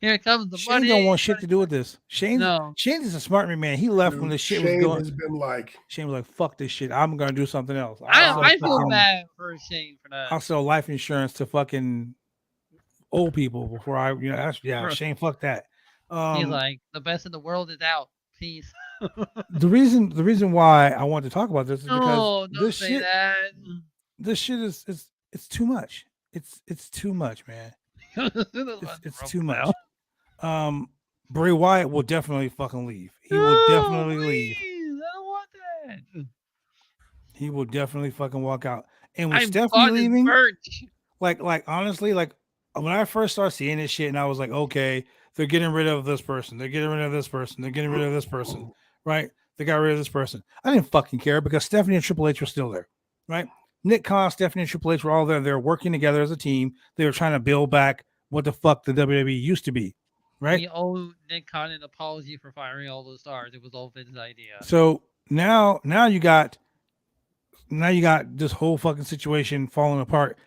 Here comes the Shane money. don't want shit to do with this. Shane No. is a smart man. He left when the shit was Shane going. has been like, Shane was like, "Fuck this shit. I'm gonna do something else. I feel fucking- bad for Shane for that. I'll sell life insurance to fucking old people before I, Bro. Shane, fuck that." He's like, the best in the world is out. Peace. the reason why I wanted to talk about this is No, because don't say that. this shit is it's too much. It's too much, man. It's too much. Bray Wyatt will definitely fucking leave. He will definitely leave. Please, I don't want that. He will definitely fucking walk out. And with I'm Stephanie bought his leaving, merch. like honestly, like when I first started seeing this shit, and I was like, okay, they're getting rid of this person. They're getting rid of this person. They're getting rid of this person. Right? They got rid of this person. I didn't fucking care because Stephanie and Triple H were still there. Right? Nick Khan, Stephanie, and Triple H were all there. They were working together as a team. They were trying to build back what the fuck the WWE used to be. Right? We owe Nick Khan an apology for firing all those stars. It was all Vince's idea. So now you got this whole fucking situation falling apart.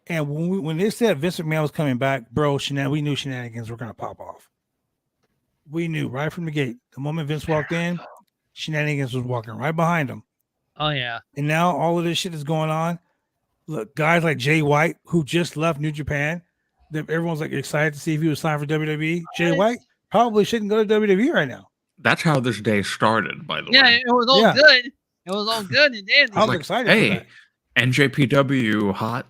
And when they said Vince McMahon was coming back, bro, we knew shenanigans were gonna pop off. We knew right from the gate. The moment Vince walked in, shenanigans was walking right behind him. Oh yeah. And now all of this shit is going on. Look, guys like Jay White, who just left New Japan, that everyone's like excited to see if he was signed for WWE. Jay White probably shouldn't go to WWE right now. That's how this day started, by the Yeah, way. it was all Yeah. good. It was all good and dandy. I was like, excited for Hey, that. NJPW hot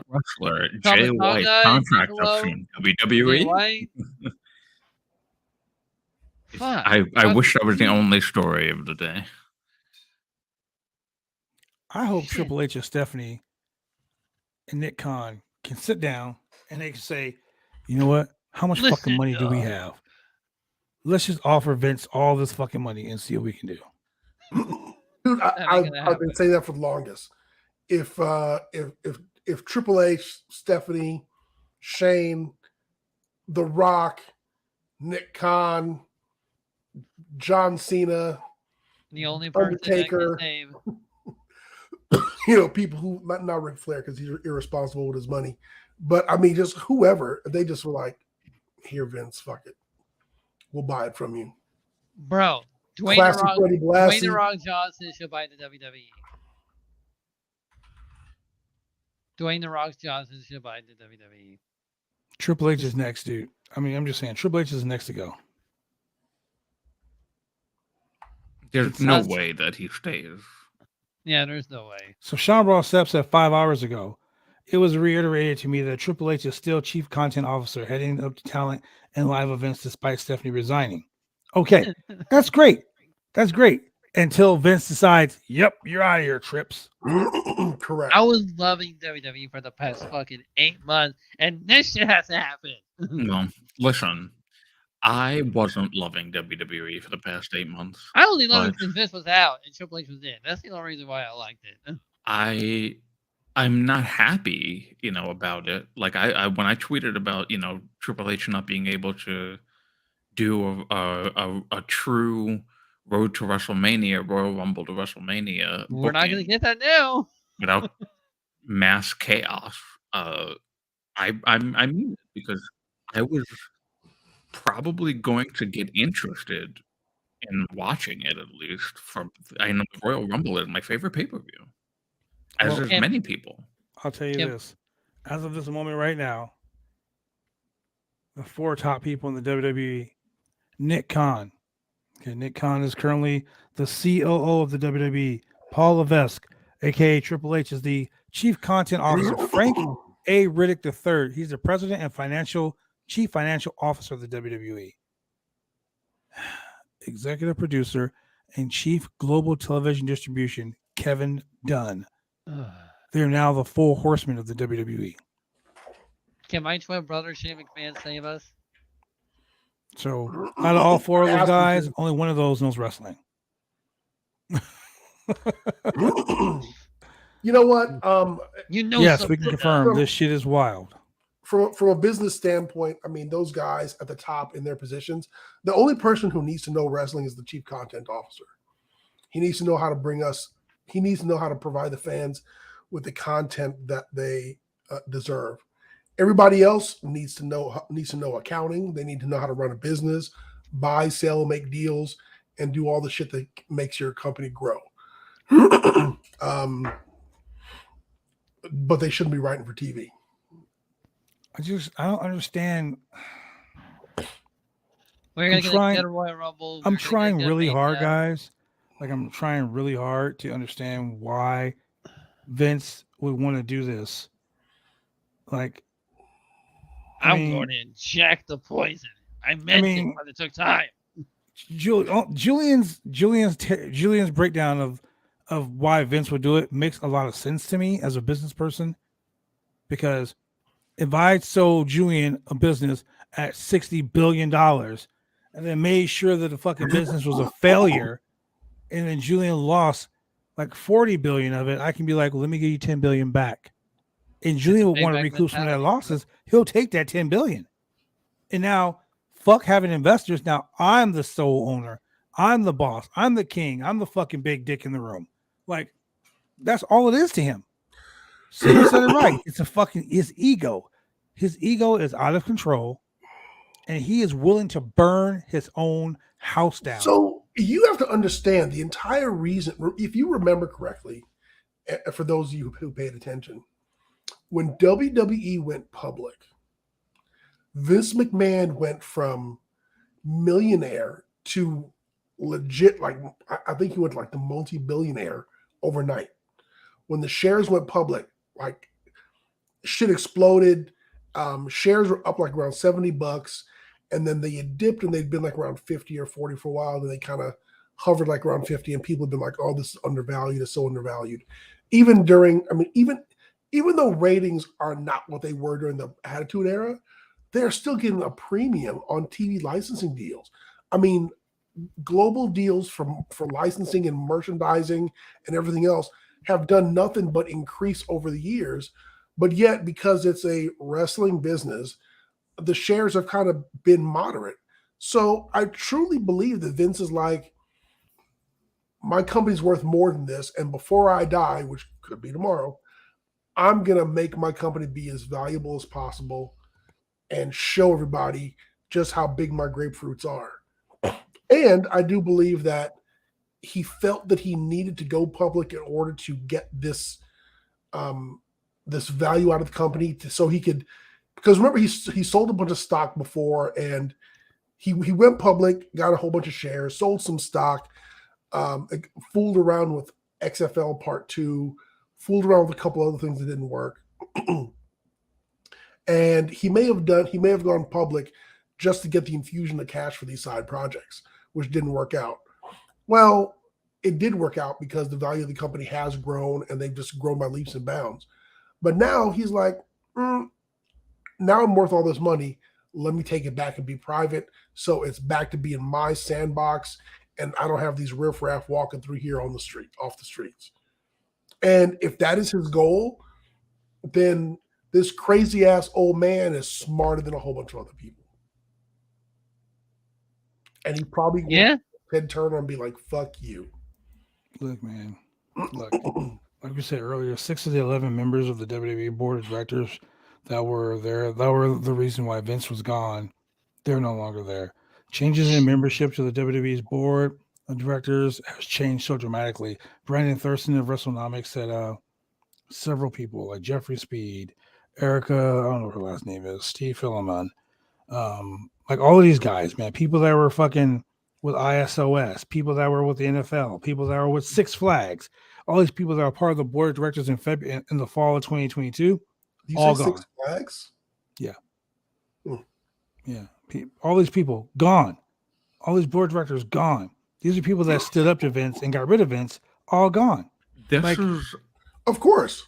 wrestler Jay Comic-Con White guy, contract Piccolo, up from Jay WWE. White. Fuck. I wish that was the only story of the day. I hope Shit. Triple H and Stephanie and Nick Khan can sit down and they can say, you know what? How much fucking Listen, money do we dog. have? Let's just offer Vince all this fucking money and see what we can do. dude, That ain't I've gonna been happen. saying that for the longest. If Triple H, Stephanie, Shane, The Rock, Nick Khan, John Cena, The only person Undertaker. that can save. people who not Ric Flair because he's irresponsible with his money, but I mean just whoever, they just were like, "Here, Vince, fuck it, we'll buy it from you." Bro, Dwayne Classic the Rock, Buddy Dwayne the Blassie. Rock Johnson should buy the WWE. Dwayne the Rock Johnson should buy the WWE. Triple H is next, dude. I mean, I'm just saying, Triple H is next to go. There's no That's- way that he stays. Yeah, there's no way. So Sean Rossap said 5 hours ago, it was reiterated to me that Triple H is still chief content officer, heading up to talent and live events despite Stephanie resigning. Okay, that's great. That's great. Until Vince decides, yep, you're out of here, Trips. Correct. I was loving WWE for the past fucking 8 months, and this shit has to happen. No, listen, I wasn't loving WWE for the past 8 months. I only loved it But- because Vince was out and Triple H was in. That's the only reason why I liked it. I'm not happy, about it. Like I when I tweeted about, Triple H not being able to do a true Road to WrestleMania, Royal Rumble to WrestleMania We're not going to booking get that now. without mass chaos. I mean it because I was probably going to get interested in watching it at least. I know the Royal Rumble is my favorite pay-per-view. As Well, is and- many people. I'll tell you Yep. this. As of this moment right now, the 4 top people in the WWE, Nick Khan. Okay, Nick Khan is currently the COO of the WWE. Paul Levesque, aka Triple H, is the chief content officer. Frank A. Riddick III. He's the president and chief financial officer of the WWE. Executive producer and chief global television distribution, Kevin Dunn. They're now the four horsemen of the WWE. Can my twin brother Shane McMahon save us? So out of all four of those Ask him guys, to. only one of those knows wrestling. You know what? You know, Yes, we can something, confirm this shit is wild. From a business standpoint, I mean, those guys at the top in their positions, the only person who needs to know wrestling is the chief content officer. He needs to know how to bring us. He needs to know how to provide the fans with the content that they deserve. Everybody else needs to know accounting. They need to know how to run a business, buy, sell, make deals, and do all the shit that makes your company grow. But they shouldn't be writing for TV. I don't understand. We're gonna get a Royal Rumble. I'm trying really hard, guys. Like, I'm trying really hard to understand why Vince would want to do this. Like, I'm going to inject the poison. I meant it, but it took time. Julian's breakdown of why Vince would do it makes a lot of sense to me as a business person, because if I sold Julian a business at $60 billion and then made sure that the fucking business was a failure, and then Julian lost like 40 billion of it, I can be like, well, let me give you 10 billion back. And Julian would want to recoup some of that losses. He'll take that 10 billion. And now, fuck having investors. Now I'm the sole owner. I'm the boss. I'm the king. I'm the fucking big dick in the room. Like, that's all it is to him. So you said it right. It's his ego. His ego is out of control, and he is willing to burn his own house down. So you have to understand the entire reason, if you remember correctly, for those of you who paid attention, when WWE went public, Vince McMahon went from millionaire to legit, like, I think he went like the multi-billionaire overnight. When the shares went public, like, shit exploded. Shares were up like around $70, and then they had dipped and they'd been like around 50 or 40 for a while, and they kind of hovered like around 50, and people have been like, oh, this is undervalued, it's so undervalued. Even though ratings are not what they were during the Attitude Era, they're still getting a premium on TV licensing deals. I mean, global deals for licensing and merchandising and everything else have done nothing but increase over the years. But yet, because it's a wrestling business, the shares have kind of been moderate. So I truly believe that Vince is like, my company's worth more than this, and before I die, which could be tomorrow, I'm going to make my company be as valuable as possible and show everybody just how big my grapefruits are. And I do believe that he felt that he needed to go public in order to get this this value out of the company, so he could, because remember, he sold a bunch of stock before, and he went public, got a whole bunch of shares, sold some stock, fooled around with XFL Part 2, fooled around with a couple other things that didn't work. And he may have gone public just to get the infusion of cash for these side projects, which didn't work out. Well, it did work out because the value of the company has grown, and they've just grown by leaps and bounds. But now he's like, now I'm worth all this money. Let me take it back and be private. So it's back to being my sandbox, and I don't have these riffraff walking through here on the street, off the streets. And if that is his goal, then this crazy ass old man is smarter than a whole bunch of other people. And he probably will head turn and be like, fuck you. Look, man. Look, like we said earlier, 6 of the 11 members of the WWE board of directors that were there, that were the reason why Vince was gone, they're no longer there. Changes in membership to the WWE's board of directors has changed so dramatically. Brandon Thurston of WrestleNomics said several people like Jeffrey Speed, Erica, I don't know what her last name is, Steve Philemon, like all of these guys, man, people that were fucking with ISOS, people that were with the NFL, people that were with Six Flags, all these people that are part of the board of directors in the fall of 2022, Do you All say gone. Six Flags? Yeah. All these people gone. All these board directors gone. These are people that stood up to Vince and got rid of Vince, all gone. This Like- is. Of course.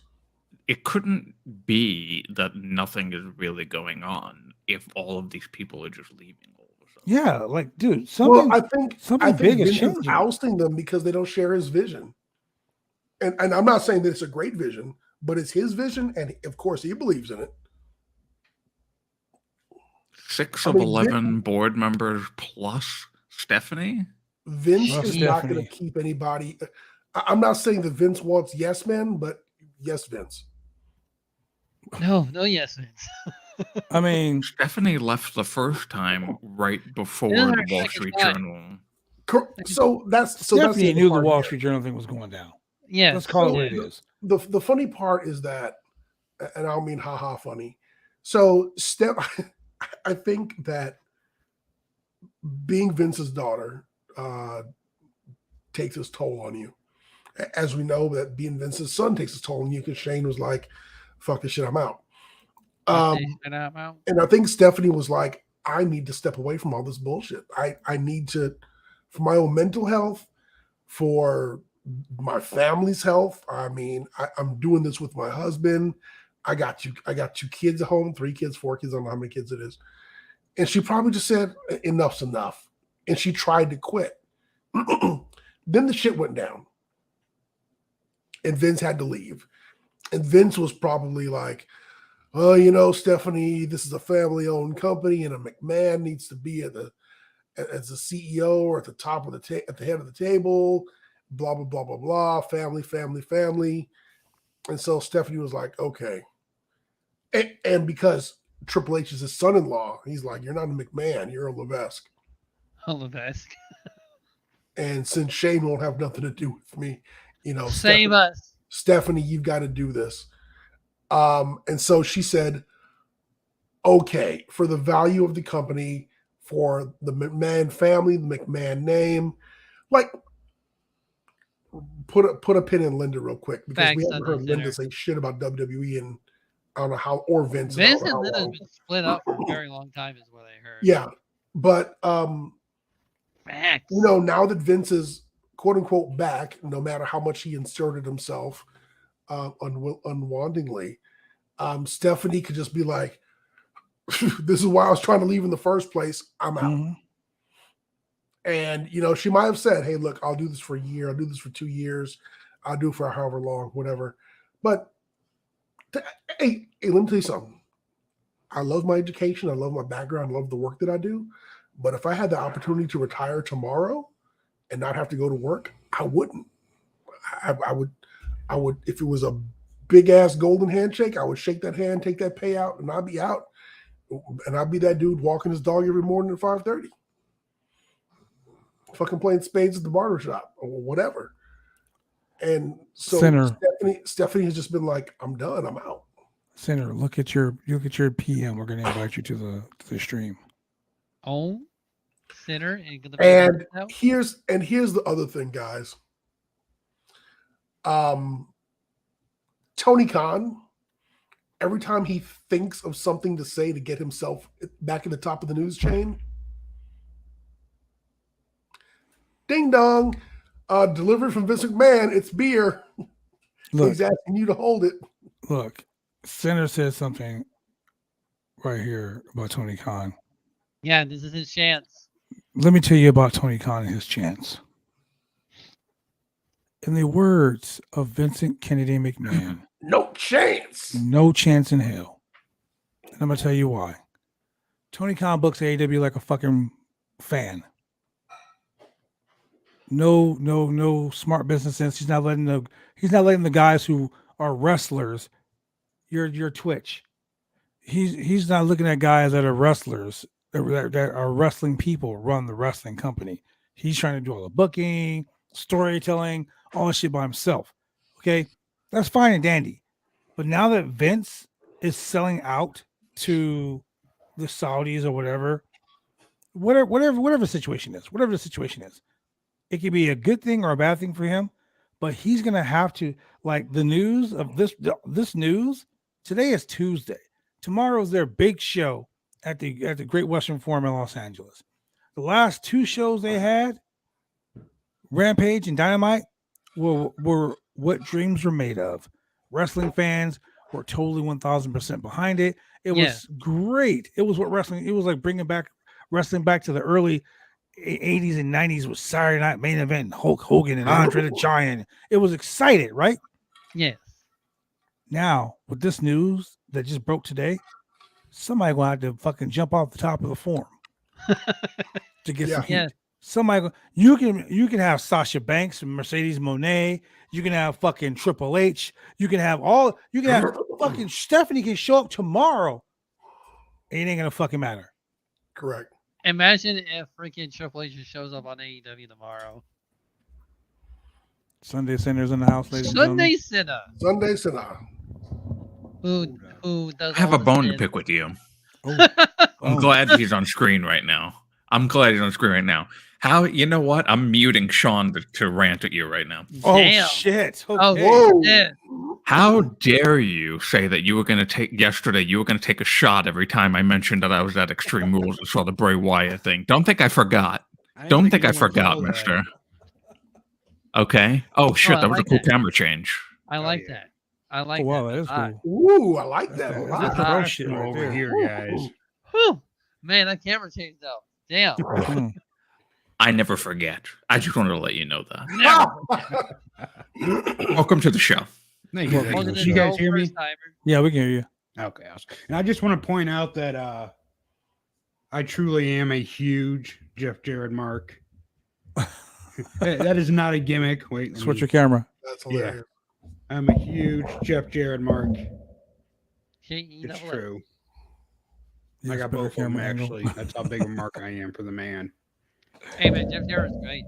It couldn't be that nothing is really going on if all of these people are just leaving all of a sudden. Yeah, like, dude, something Well, I something think big is Vince is changing. ousting them because they don't share his vision. And I'm not saying that it's a great vision, but it's his vision, and of course he believes in it. 6 I of mean, 11 board members plus Stephanie. Vince Love is not going Stephanie. to keep anybody. I'm not saying that Vince wants yes men, but yes, Vince. No, yes, Vince. I mean, Stephanie left the first time right before This is the her Wall second Street time. Journal. So that's the Stephanie other knew the part Wall here. Street Journal thing was going down. Yes. Let's call it So what it is. The funny part is that, and I don't mean haha funny. So I think that being Vince's daughter takes its toll on you. As we know that being Vince's son takes its toll on you because Shane was like, fuck this shit, I'm out. And I think Stephanie was like, I need to step away from all this bullshit. I need to, for my own mental health, for my family's health. I mean, I'm doing this with my husband. I got 2 kids at home, 3 kids, 4 kids. I don't know how many kids it is. And she probably just said, enough's enough. And she tried to quit. Then the shit went down. And Vince had to leave. And Vince was probably like, oh, you know, Stephanie, this is a family-owned company, and a McMahon needs to be as a CEO or at the top of at the head of the table, blah, blah, blah, blah, blah, family, family, family. And so Stephanie was like, okay. And because Triple H is his son-in-law, he's like, you're not a McMahon, you're a Levesque. A Levesque. And since Shane won't have nothing to do with me, you know, Save us. Stephanie, you've got to do this. And so she said, okay, for the value of the company, for the McMahon family, the McMahon name, like put a pin in Linda real quick because Thanks, we haven't heard Linda Linda. say shit about WWE and I don't know how, or Vince. Vince I don't know and how Linda's long. been split up for a very long time, is what I heard. Yeah, but Facts. you know, now that Vince is quote unquote back, no matter how much he inserted himself unwantingly, Stephanie could just be like, this is why I was trying to leave in the first place. I'm out. Mhm. And, you know, she might have said, hey, look, I'll do this for a year. I'll do this for 2 years. I'll do it for however long, whatever. But, hey, let me tell you something. I love my education. I love my background. I love the work that I do. But if I had the opportunity to retire tomorrow and not have to go to work, I wouldn't. I would, if it was a big ass golden handshake, I would shake that hand, take that payout, and I'd be out. And I'd be that dude walking his dog every morning at 5:30. Fucking playing spades at the barbershop or whatever. And so Sinner. Stephanie has just been like, I'm done, I'm out. Senator, look at your PM. We're going to invite you to the stream. Oh, Sinner. And here's the other thing, guys. Tony Khan, every time he thinks of something to say to get himself back at the top of the news chain, ding dong, delivered from Vince McMahon, it's beer. Look, He's asking you to hold it. look, Senator said something right here about Tony Khan. Yeah, this is his chance. Let me tell you about Tony Khan and his chance. In the words of Vincent Kennedy McMahon, No chance. no chance in hell. And I'm going to tell you why. Tony Khan books AEW like a fucking fan. No smart business sense. He's not letting the guys who are wrestlers, your Twitch. He's not looking at guys that are wrestlers, that are wrestling people run the wrestling company. He's trying to do all the booking, storytelling, all that shit by himself. Okay, that's fine and dandy. But now that Vince is selling out to the Saudis or whatever the situation is, it could be a good thing or a bad thing for him. But he's gonna have to, like, the news of this news Today is Tuesday. Tomorrow's their big show at the Great Western Forum in Los Angeles. The last two shows they had, Rampage and Dynamite, were what dreams were made of. Wrestling fans were totally 1000% behind it. It was great. It was what wrestling. It was like bringing back wrestling back to the early 80s and 90s with Saturday Night Main Event and Hulk Hogan and Andre the Giant. It was excited, right? Yes. Now, with this news that just broke today, somebody gonna have to fucking jump off the top of the forum to get some heat. Yeah. Somebody, you can have Sasha Banks and Mercedes Moné. You can have fucking Triple H. You can have fucking Stephanie can show up tomorrow. It ain't gonna fucking matter. Correct. Imagine if freaking Triple H just shows up on AEW tomorrow. Sunday Center's in the house, ladies and gentlemen. Sunday Sinner. Who does I have all a the bone to spins. pick with you. Oh, I'm glad he's on screen right now. How, you know what? I'm muting Sean to rant at you right now. oh Damn. shit. Oh, Okay. Whoa. shit. How dare you say that you were going to take a shot every time I mentioned that I was at Extreme Rules and saw the Bray Wyatt thing? Don't think I forgot. Don't think I forgot, mister. Okay. Oh, shit. I That was like a cool that. camera change. I like yeah. that. I like Oh, wow, that. that is Ah, cool. Ooh, I like that a That's lot. pro shit right over there. here, guys. whew. Man, that camera changed though. Damn. Mm. I never forget. I just wanted to let you know that. Never. Welcome to the show. Thank you. Welcome Thank to you. the Can you show. guys hear me? First-timer. Yeah, we can hear you. Okay, awesome. And I just want to point out that I truly am a huge Jeff Jarrett mark. That is not a gimmick. Wait, let Switch me- your camera. That's hilarious. I'm a huge Jeff Jarrett mark. K-E-double-F. It's true. Yeah, I got better both of them camera angle. actually. That's how big a mark I am for the man. Hey man, Jeff Jarrett's great.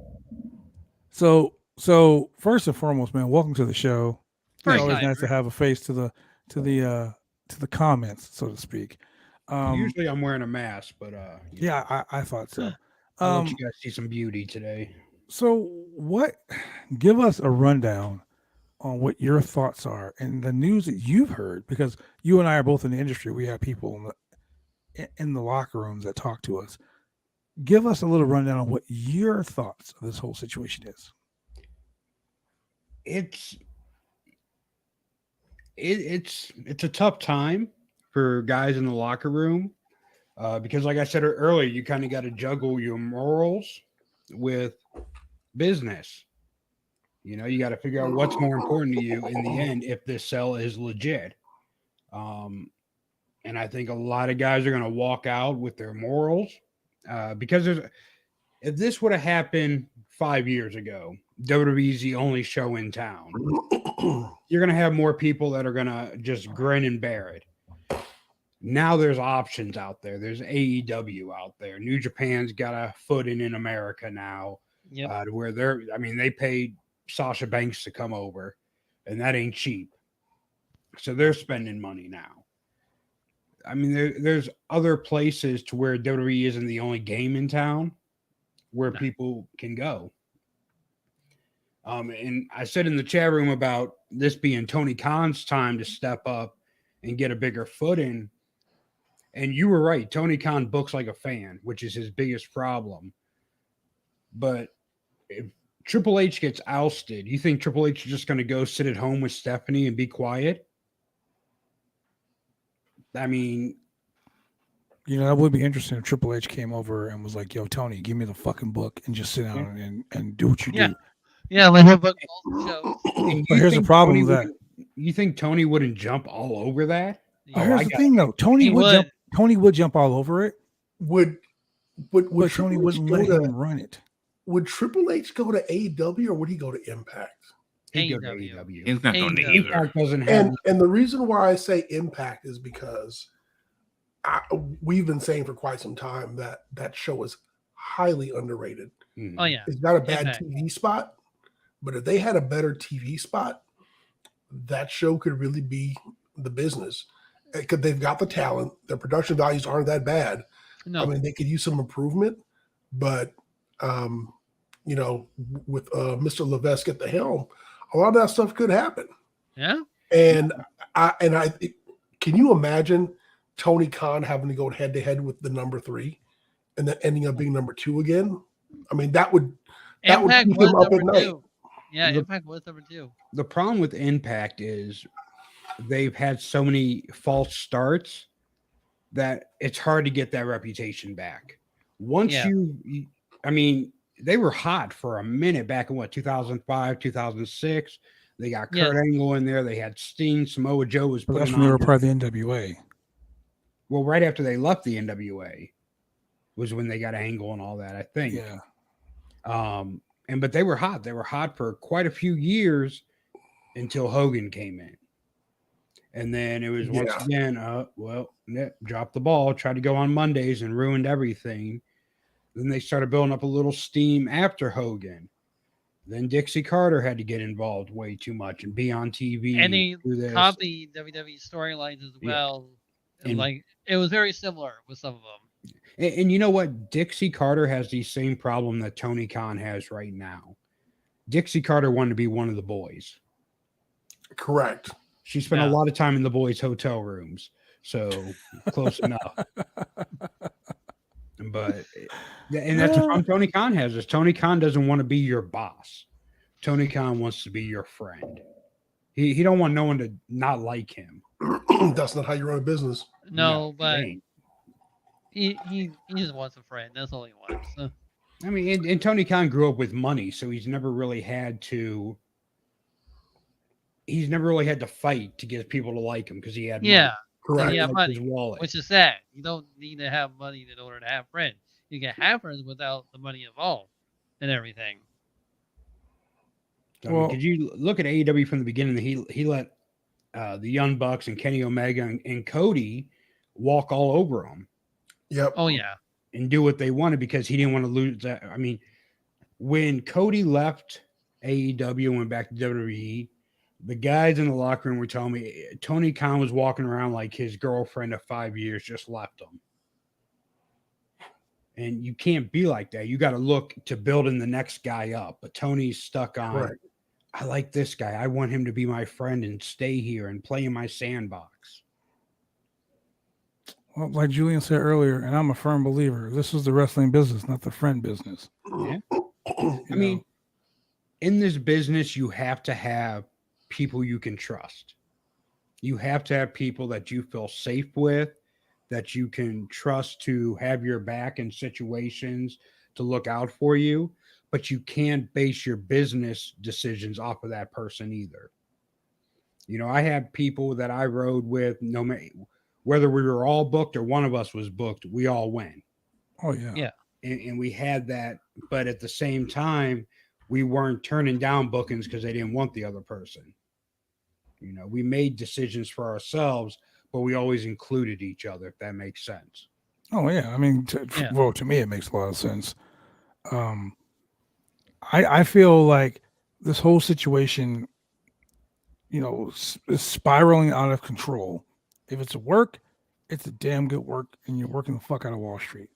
So first and foremost, man, welcome to the show. It's First always timer. nice to have a face to the comments, so to speak. Usually I'm wearing a mask, but Yeah, I thought so. I'll let you guys see some beauty today. So give us a rundown on what your thoughts are and the news that you've heard, because you and I are both in the industry. We have people in the locker rooms that talk to us. Give us a little rundown on what your thoughts of this whole situation is. It's a tough time for guys in the locker room because, like I said earlier, you kind of got to juggle your morals with business. You know, you got to figure out what's more important to you in the end if this sell is legit. And I think a lot of guys are going to walk out with their morals because if this would have happened 5 years ago, WWE's the only show in town. You're going to have more people that are going to just grin and bear it. Now there's options out there. There's AEW out there. New Japan's got a foot in America now. Yep. To where they paid Sasha Banks to come over, and that ain't cheap. So they're spending money now. I mean, there's other places to where WWE isn't the only game in town where people can go. And I said in the chat room about this being Tony Khan's time to step up and get a bigger footing. And you were right. Tony Khan books like a fan, which is his biggest problem. But if Triple H gets ousted, you think Triple H is just going to go sit at home with Stephanie and be quiet? I mean, that would be interesting if Triple H came over and was like, "Yo, Tony, give me the fucking book and just sit down and do what you do." Yeah, let him book both shows. and But you here's the think problem Tony with that. you think Tony wouldn't jump all over that? But here's I the got thing, though. Tony He would jump all over it, Would but Tony Triple H wouldn't go let to- him run it. Would Triple H go to AEW or would he go to Impact? He'd go to AEW. AEW. He's not going to either. Impact doesn't have And the reason why I say Impact is because we've been saying for quite some time that show is highly underrated. Oh yeah. It's got a bad Impact. TV spot, but if they had a better TV spot, that show could really be the business. Because they've got the talent, their production values aren't that bad. No. I mean, they could use some improvement, but with Mr. Levesque at the helm, a lot of that stuff could happen. Yeah. And I Can you imagine Tony Khan having to go head to head with the number 3 and then ending up being number 2 again? I mean, that would Impact keep was him up at number night. 2. Yeah, The- Impact was number 2. The problem with Impact is they've had so many false starts that it's hard to get that reputation back. Once Yeah. I mean, they were hot for a minute back in 2005, 2006. They got Kurt Angle in there. They had Sting. Samoa Joe was But putting that's when they were on. part of the NWA. Well, right after they left the NWA was when they got Angle and all that, I think. Yeah. But they were hot. They were hot for quite a few years until Hogan came in. And then it was once again, dropped the ball, tried to go on Mondays and ruined everything. Then they started building up a little steam after Hogan. Then Dixie Carter had to get involved way too much and be on TV. And they do this. copied WWE storylines as well. And- Like it was very similar with some of them. And you know what? Dixie Carter has the same problem that Tony Khan has right now. Dixie Carter wanted to be one of the boys. Correct. She spent a lot of time in the boys' hotel rooms, so close enough. But and that's the problem Tony Khan has is Tony Khan doesn't want to be your boss. Tony Khan wants to be your friend. He don't want no one to not like him. That's not how you run a business. No, but ain't. he just wants a friend. That's all he wants. So, I mean, and Tony Khan grew up with money, so he's never really had to fight to get people to like him because he had money. Correct. Yeah, Like money, his wallet. which is sad. You don't need to have money in order to have friends. You can have friends without the money involved and everything. I mean, could you look at AEW from the beginning? He let the Young Bucks and Kenny Omega and Cody walk all over him. Yep. Oh yeah. And do what they wanted because he didn't want to lose that. I mean, when Cody left AEW and went back to WWE, the guys in the locker room were telling me Tony Khan was walking around like his girlfriend of 5 years just left him. And you can't be like that. You got to look to building the next guy up. But Tony's stuck on, Right. I like this guy. I want him to be my friend and stay here and play in my sandbox. Well, like Julian said earlier, and I'm a firm believer, this is the wrestling business, not the friend business. Yeah. You I mean, know? in this business, you have to have people you can trust. You have to have people that you feel safe with, that you can trust to have your back in situations to look out for you, but you can't base your business decisions off of that person either. You know, I had people that I rode with, no matter whether we were all booked or one of us was booked, we all went. Oh yeah. Yeah. And we had that, but at the same time, we weren't turning down bookings because they didn't want the other person. You know, we made decisions for ourselves, but we always included each other, if that makes sense. Oh yeah. I mean, to me, it makes a lot of sense. I feel like this whole situation, you know, is spiraling out of control. If it's a work, it's a damn good work, and you're working the fuck out of Wall Street.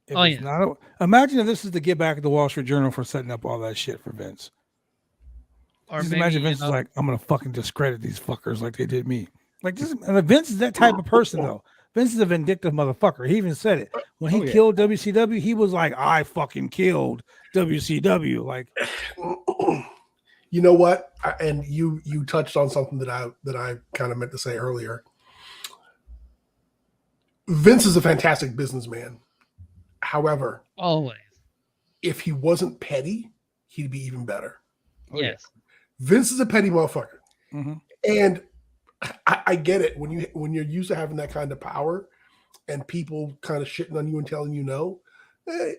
If it's not, imagine if this is to get back at the Wall Street Journal for setting up all that shit for Vince. Or Just maybe, imagine Vince is like, I'm gonna fucking discredit these fuckers like they did me. Like this, and Vince is that type of person though. Vince is a vindictive motherfucker. He even said it when he killed WCW. He was like, I fucking killed WCW. Like, you know what? And you touched on something that I kind of meant to say earlier. Vince is a fantastic businessman. However, always. if he wasn't petty, he'd be even better. Yes. Vince is a petty motherfucker. mm-hmm. And I get it when you're used to having that kind of power and people kind of shitting on you and telling you no,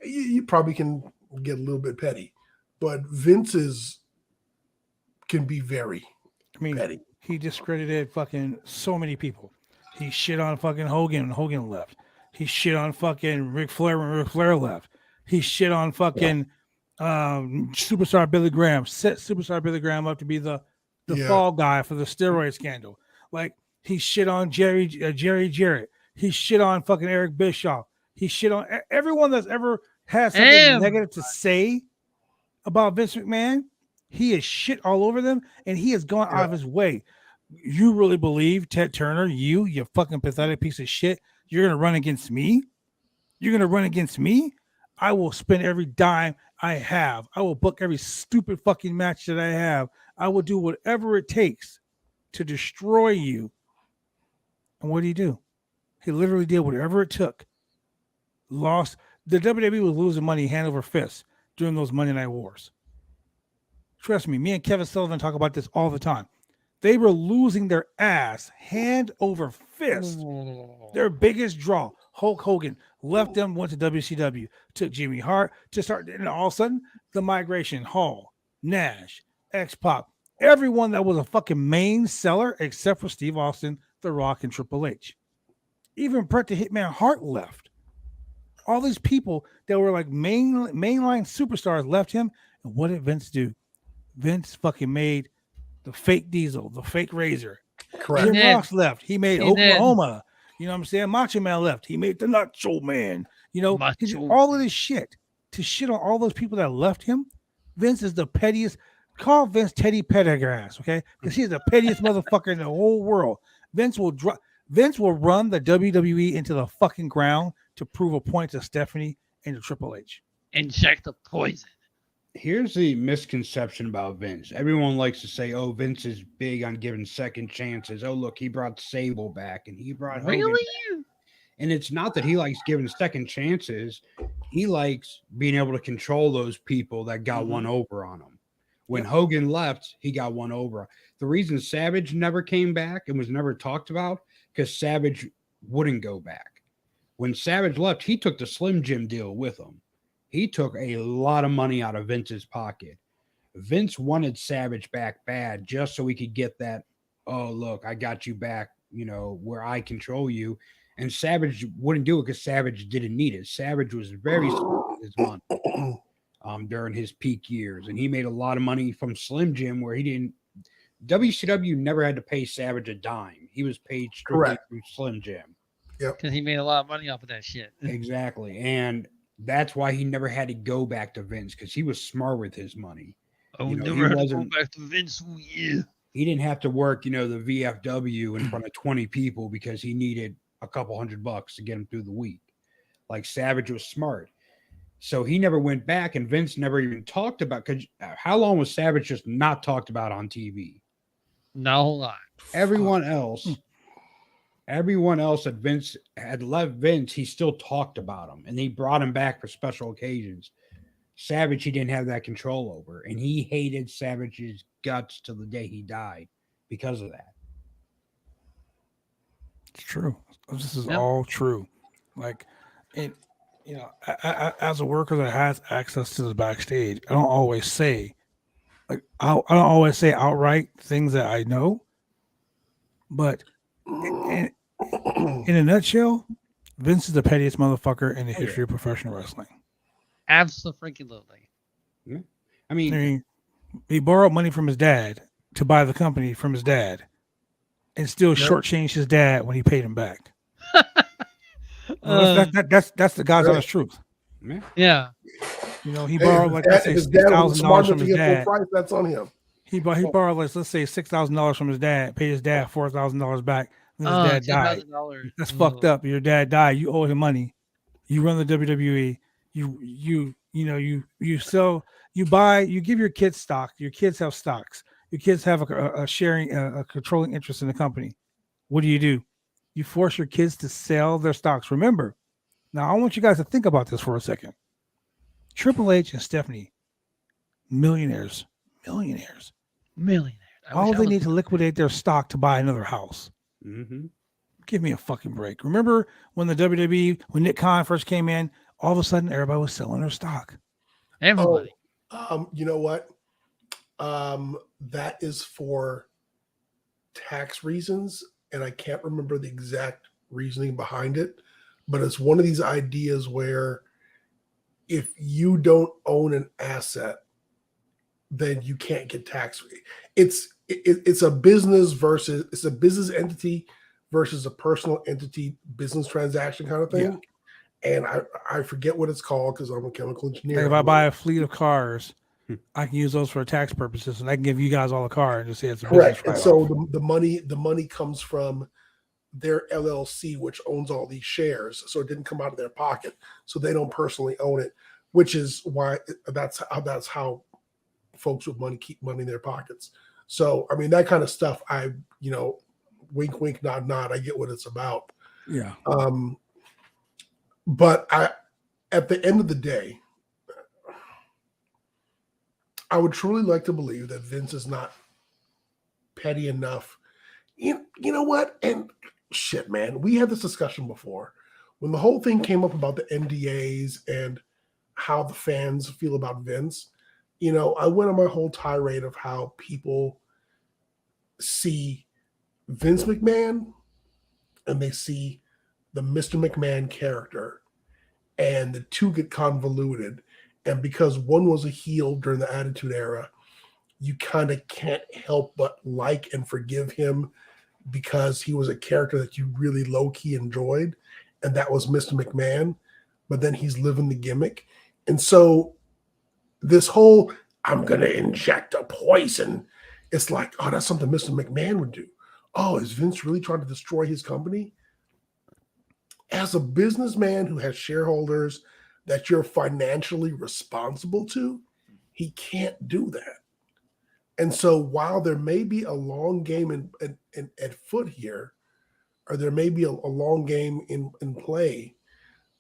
you probably can get a little bit petty. But Vince can be very petty. He discredited fucking so many people. He shit on fucking Hogan when Hogan left. He shit on fucking Ric Flair when Ric Flair left. He shit on fucking Superstar Billy Graham. Set Superstar Billy Graham up to be the fall guy for the steroid scandal. Like he shit on Jerry Jarrett. He shit on fucking Eric Bischoff. He shit on everyone that's ever had something negative to say about Vince McMahon. He is shit all over them, and he has gone out of his way. You really believe, Ted Turner, you fucking pathetic piece of shit, you're gonna run against me? You're gonna run against me? I will spend every dime I have. I will book every stupid fucking match that I have. I will do whatever it takes to destroy you. And what did he do? He literally did whatever it took. Lost. The WWE was losing money hand over fist during those Monday Night Wars. Trust me, me and Kevin Sullivan talk about this all the time. They were losing their ass hand over fist. Their biggest draw, Hulk Hogan, left them, went to WCW, took Jimmy Hart to start, and all of a sudden, the migration, Hall, Nash, X-Pac, everyone that was a fucking main seller except for Steve Austin, The Rock, and Triple H. Even Bret the Hitman Hart left. All these people that were like mainline superstars left him. And what did Vince do? Vince fucking made the fake Diesel, the fake Razor. Correct. Jim Ross left. He made Oklahoma. You know what I'm saying? Macho Man left. He made the Nacho Man. You know, all of this shit to shit on all those people that left him. Vince is the pettiest. Call Vince Teddy Pettigrew, okay? Because he's the pettiest motherfucker in the whole world. Vince will run the WWE into the fucking ground to prove a point to Stephanie and to Triple H. Inject the poison. Here's the misconception about Vince. Everyone likes to say, "Oh, Vince is big on giving second chances." Oh, look, he brought Sable back, and he brought Hogan back. And it's not that he likes giving second chances. He likes being able to control those people that got one over on him. When Hogan left, he got one over. The reason Savage never came back and was never talked about because Savage wouldn't go back. When Savage left, he took the Slim Jim deal with him. He took a lot of money out of Vince's pocket. Vince wanted Savage back bad just so he could get that, oh, look, I got you back, you know, where I control you. And Savage wouldn't do it because Savage didn't need it. Savage was very smart with his money during his peak years. And he made a lot of money from Slim Jim where he didn't. WCW never had to pay Savage a dime. He was paid strictly through Slim Jim. Yep. Because he made a lot of money off of that shit. Exactly. And that's why he never had to go back to Vince because he was smart with his money. Oh, you know, never had to go back to Vince. Yeah. He didn't have to work, you know, the VFW in front of 20 people because he needed a couple $100 to get him through the week. Like Savage was smart. So he never went back and Vince never even talked about, because how long was Savage just not talked about on TV? Not a whole lot. Everyone else that Vince had left Vince, he still talked about him and he brought him back for special occasions. Savage, he didn't have that control over, and he hated Savage's guts till the day he died because of that. It's true. This is all true. Like, and you know, as a worker that has access to the backstage, I don't always say, like, I don't always say outright things that I know, but in a nutshell, Vince is the pettiest motherfucker in the history of professional wrestling. Absolutely. Yeah. I mean, he borrowed money from his dad to buy the company from his dad, and still shortchanged his dad when he paid him back. That's the God's honest truth. Yeah. You know, he borrowed like let's say $6,000 from his dad. That's on him. He borrowed like let's say $6,000 from his dad, paid his dad $4,000 back. And his dad died. That's fucked up. Your dad died. You owe him money. You run the WWE. You sell. You buy. You give your kids stock. Your kids have stocks. Your kids have a sharing, a controlling interest in the company. What do? You force your kids to sell their stocks. Remember, now I want you guys to think about this for a second. Triple H and Stephanie, millionaires. All they need to liquidate their stock to buy another house. Mm-hmm. Give me a fucking break. Remember when the WWE, when Nick Khan first came in, all of a sudden everybody was selling their stock. Everybody. You know what? That is for tax reasons, and I can't remember the exact reasoning behind it, but it's one of these ideas where if you don't own an asset, then you can't get tax. It's a business versus it's a business entity versus a personal entity business transaction kind of thing. Yeah. And I forget what it's called because I'm a chemical engineer. Like if I buy a fleet of cars I can use those for tax purposes, and I can give you guys all a car and just say it's a Correct. business And write-off. so the money comes from their LLC, which owns all these shares. So it didn't come out of their pocket. So they don't personally own it, which is why that's how folks with money keep money in their pockets. So I mean that kind of stuff. Wink, wink, nod, nod. I get what it's about. Yeah. But at the end of the day, I would truly like to believe that Vince is not petty enough. You know what? And shit, man, we had this discussion before when the whole thing came up about the NDAs and how the fans feel about Vince. I went on my whole tirade of how people see Vince McMahon and they see the Mr. McMahon character, and the two get convoluted. And because one was a heel during the Attitude Era, you kind of can't help but like and forgive him because he was a character that you really low-key enjoyed, and that was Mr. McMahon. But then he's living the gimmick. And so this whole, I'm going to inject a poison, it's like, oh, that's something Mr. McMahon would do. Oh, is Vince really trying to destroy his company? As a businessman who has shareholders that you're financially responsible to, he can't do that. And so while there may be a long game at foot here, or there may be a long game in play,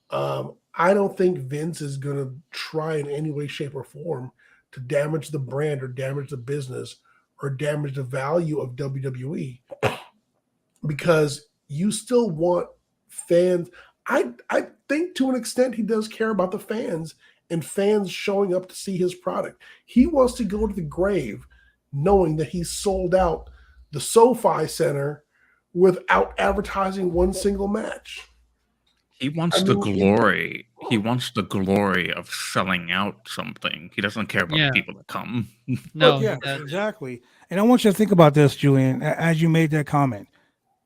I don't think Vince is going to try in any way, shape, or form to damage the brand or damage the business or damage the value of WWE, because you still want fans. I think to an extent he does care about the fans and fans showing up to see his product. He wants to go to the grave knowing that he sold out the SoFi Center without advertising one single match. He wants the glory. He wants the glory of selling out something. He doesn't care about the people that come. No, Yeah, exactly. And I want you to think about this, Julian, as you made that comment.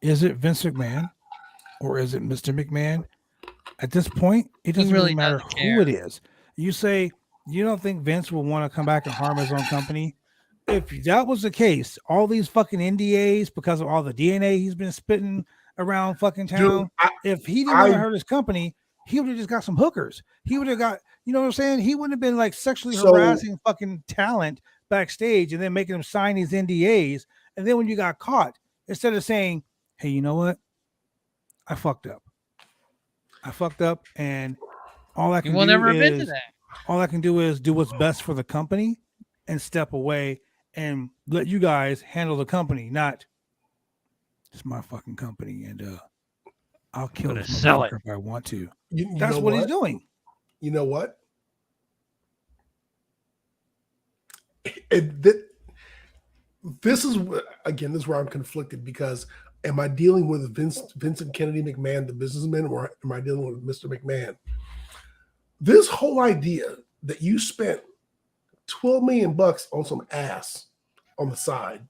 Is it Vince McMahon or is it Mr. McMahon? At this point, it doesn't really matter who it is. You say you don't think Vince will want to come back and harm his own company. If that was the case, all these fucking NDAs because of all the DNA he's been spitting around fucking town. Dude, if he didn't want to hurt his company, he would have just got some hookers. He would have got, you know what I'm saying? He wouldn't have been like sexually harassing fucking talent backstage and then making them sign these NDAs. And then when you got caught, instead of saying, hey, you know what? I fucked up. And all I can do is do what's best for the company and step away and let you guys handle the company, not it's my fucking company and I'll kill this motherfucker if I want to. That's what he's doing. You know what? This is where I'm conflicted, because am I dealing with Vincent Kennedy McMahon, the businessman, or am I dealing with Mr. McMahon? This whole idea that you spent $12 million on some ass on the side,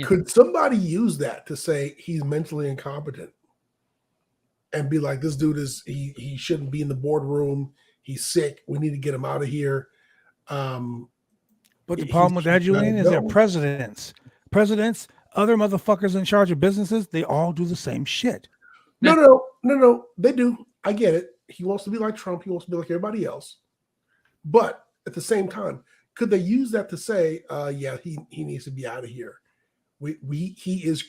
could somebody use that to say he's mentally incompetent and be like, this dude he shouldn't be in the boardroom, he's sick, we need to get him out of here? But the problem with that, Julian, is that presidents, other motherfuckers in charge of businesses, they all do the same shit. No, they do. I get it. He wants to be like Trump. He wants to be like everybody else. But at the same time, could they use that to say, he needs to be out of here? He is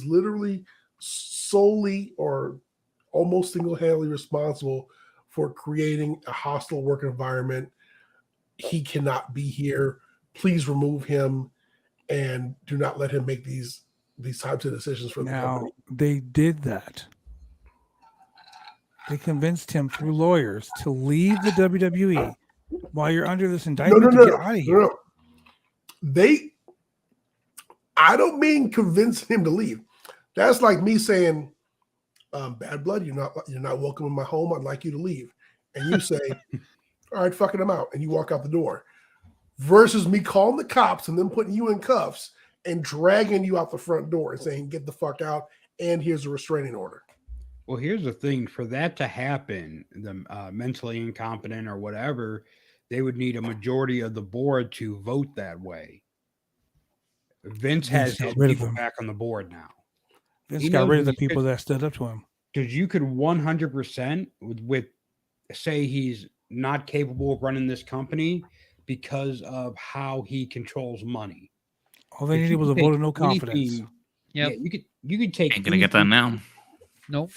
literally solely or almost single-handedly responsible for creating a hostile work environment. He cannot be here. Please remove him and do not let him make these types of decisions for the company. They did that. They convinced him through lawyers to leave the WWE while you're under this indictment to get out of here. I don't mean convincing him to leave. That's like me saying, bad blood, you're not welcome in my home. I'd like you to leave. And you say, all right, fucking him out. And you walk out the door. Versus me calling the cops and then putting you in cuffs and dragging you out the front door and saying, get the fuck out. And here's a restraining order. Well, here's the thing. For that to happen, the mentally incompetent or whatever, they would need a majority of the board to vote that way. Vince has got his rid of people them. back on the board now. Vince He got knows rid of the what he people could- that stood up to him. Because you could 100% with say he's not capable of running this company because of how he controls money. All they If needed you was a could vote take of no confidence. anything- Yep. Yeah, you could take Ain't gonna get that anything- now. Nope.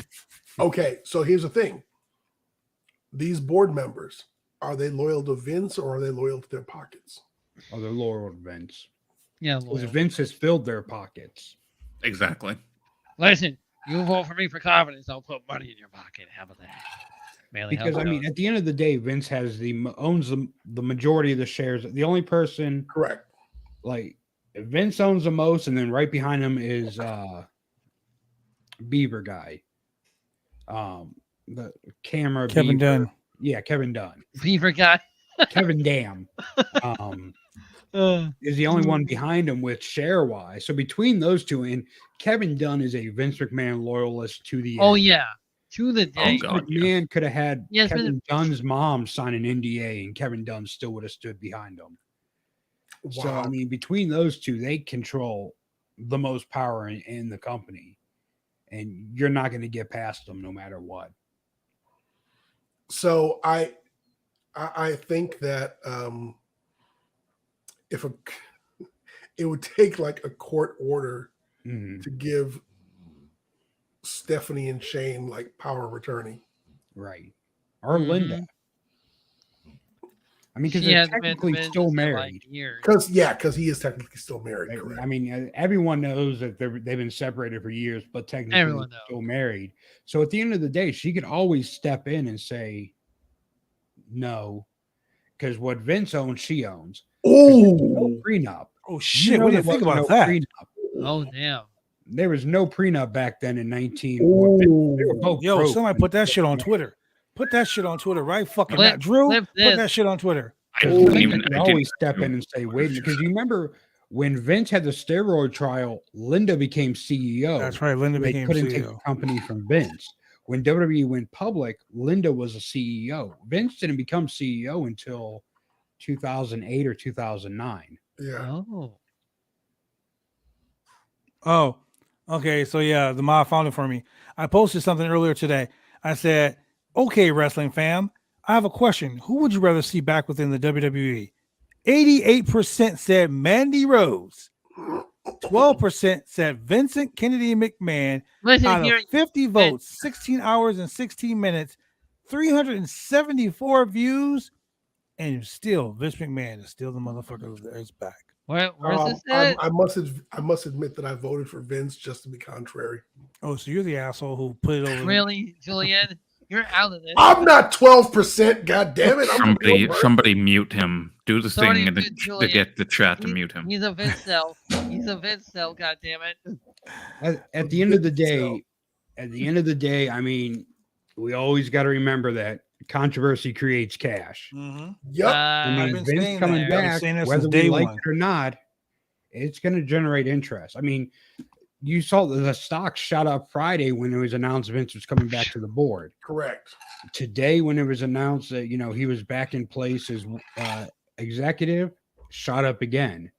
Okay, so here's the thing. These board members, are they loyal to Vince or are they loyal to their pockets? Oh, they're loyal to Vince. Yeah, Because loyal. Vince has filled their pockets. Exactly. Listen, you vote for me for confidence, I'll put money in your pocket. How about that? Mainly how Because I it mean, goes. at the end of the day, Vince has owns the majority of the shares. The only person Correct. like Vince owns the most, and then right behind him is Beaver guy. The camera Kevin Beaver. Dunn. Yeah, Kevin Dunn. Beaver guy. Kevin Dam is the only one behind him with share wise. So between those two, and Kevin Dunn is a Vince McMahon loyalist to the Oh end. yeah, to the day. Vince God, yeah. McMahon could have had Yes, but- Kevin Dunn's mom sign an NDA, and Kevin Dunn still would have stood behind him. So Wow. I mean, between those two, they control the most power in the company, and you're not going to get past them no matter what. So I think that if it would take like a court order Mhm. to give Stephanie and Shane like power of attorney. Right. Or Linda. I mean, because She they're has been technically Vince still for, married. like, years. Because he is technically still married. I Correct. mean, everyone knows that they've been separated for years, but technically Everyone they're knows. still married. So at the end of the day, she could always step in and say no, because what Vince owns, she owns. No Oh, prenup. Oh You shit! know What do there you think was about no that? prenup. Oh damn. There was no prenup back then in 19. They were both Yo, broke somebody when put that they shit on met. Twitter. Put that shit on Twitter right fucking Flip- now. Drew, flip put this. that shit on Twitter. I Oh, didn't Vince even. could I always didn't, step in and say, wait, because you remember when Vince had the steroid trial, Linda became CEO. That's right. Linda They became couldn't take the CEO. company from Vince. When WWE went public, Linda was a CEO. Vince didn't become CEO until 2008 or 2009. yeah. Oh. Oh, okay. So yeah, the mob found it for me. I posted something earlier today. I said, "Okay, wrestling fam, I have a question. Who would you rather see back within the WWE?" 88% said Mandy Rose. 12% said Vincent Kennedy McMahon. Listen Out here. of 50 votes, 16 hours and 16 minutes, 374 views, and still Vince McMahon is still the motherfucker that is back. Where's this I at? I must admit that I voted for Vince just to be contrary. Oh, so you're the asshole who put it over. Really, Julian? You're out of this. I'm not 12%. God damn it! I'm a real person. somebody mute him. Do the Somebody thing mute to Julian. get the chat to He- mute him. He's a Vince cell. He's a Vince cell. God damn it. At the end of the So- day, I mean, we always got to remember that controversy creates cash. Mhm. Yep. I I've mean, been Vince saying coming that. I've been back, saying that whether since we day like one. it or not, it's going to generate interest. I mean, you saw the stock shot up Friday when it was announced Vince was coming back to the board. Correct. Today, when it was announced that he was back in place as executive, shot up again.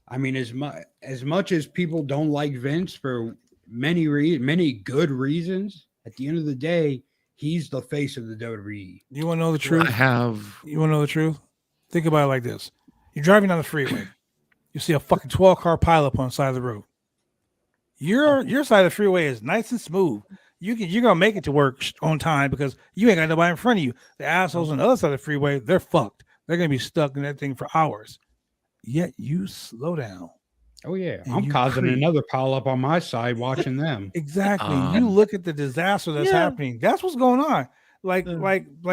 I mean, as much as people don't like Vince for many good reasons, at the end of the day, he's the face of the WWE. You want to know the I truth? have. You want to know the truth? Think about it like this: you're driving down the freeway, you see a fucking 12-car pileup on the side of the road. Your side of the freeway is nice and smooth. You're gonna make it to work on time because you ain't got nobody in front of you. The assholes on the other side of the freeway, they're fucked. They're gonna be stuck in that thing for hours. Yet you slow down. Oh yeah, And I'm you causing creep. another pile up on my side watching them. Exactly. You look at the disaster that's Yeah. happening. That's what's going on. Like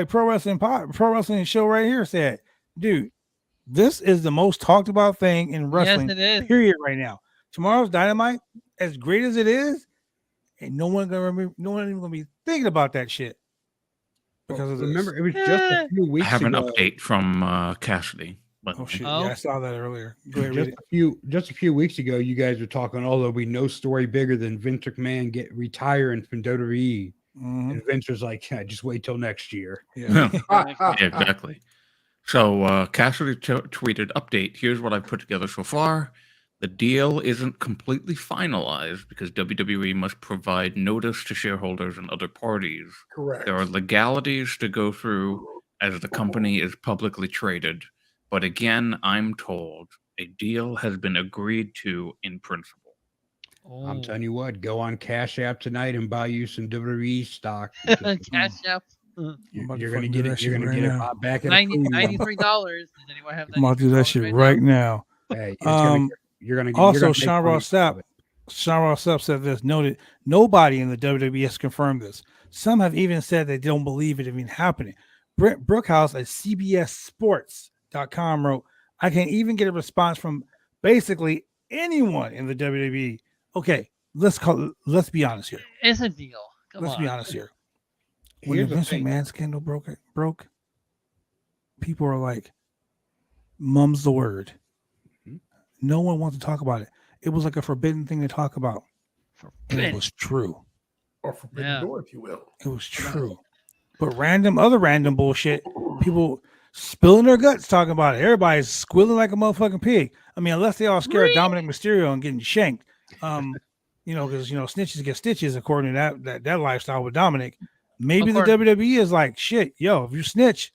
Pro Wrestling Show right here said, dude, this is the most talked about thing in wrestling. Yes, it is. Period. Right now. Tomorrow's Dynamite, as great as it is, and no one even gonna be thinking about that shit because of this. Remember, it was just a few I weeks have an ago. update from Cassidy. But Oh shit! Oh. Yeah, I saw that earlier. Go ahead, read it. Just a few weeks ago, you guys were talking. Oh, there'll be no story bigger than Vince McMahon retiring from WWE. Mhm. And Vince was like, yeah, "Just wait till next year." Yeah. Yeah, exactly. So Cassidy tweeted, update, here's what I've put together so far. The deal isn't completely finalized because WWE must provide notice to shareholders and other parties. Correct. There are legalities to go through as the company is publicly traded. But again, I'm told a deal has been agreed to in principle. I'm telling you what, go on Cash App tonight and buy you some WWE stock. Cash App. You're gonna get it. You're gonna get it back at $93. Does anyone have that? I'm about to do that shit right now. Hey, it's gonna get, you're gonna get. Also, you're gonna Sean Ross Sapp said this. Noted, nobody in the WWE has confirmed this. Some have even said they don't believe it even happening. Brent Brookhouse at CBSSports.com wrote, I can't even get a response from basically anyone in the WWE. Okay, let's be honest here. It's a deal. Let's be honest here. When the Vince McMahon scandal broke, people are like, mum's the word. No one wants to talk about it. It was like a forbidden thing to talk about. And it was true. Or forbidden door, if you will. It was true. But other random bullshit, people spilling their guts talking about it. Everybody's squealing like a motherfucking pig. I mean, unless they all scared of Dominic Mysterio and getting shanked. Because snitches get stitches according to that lifestyle with Dominic. Maybe the WWE is like, shit, yo, if you snitch,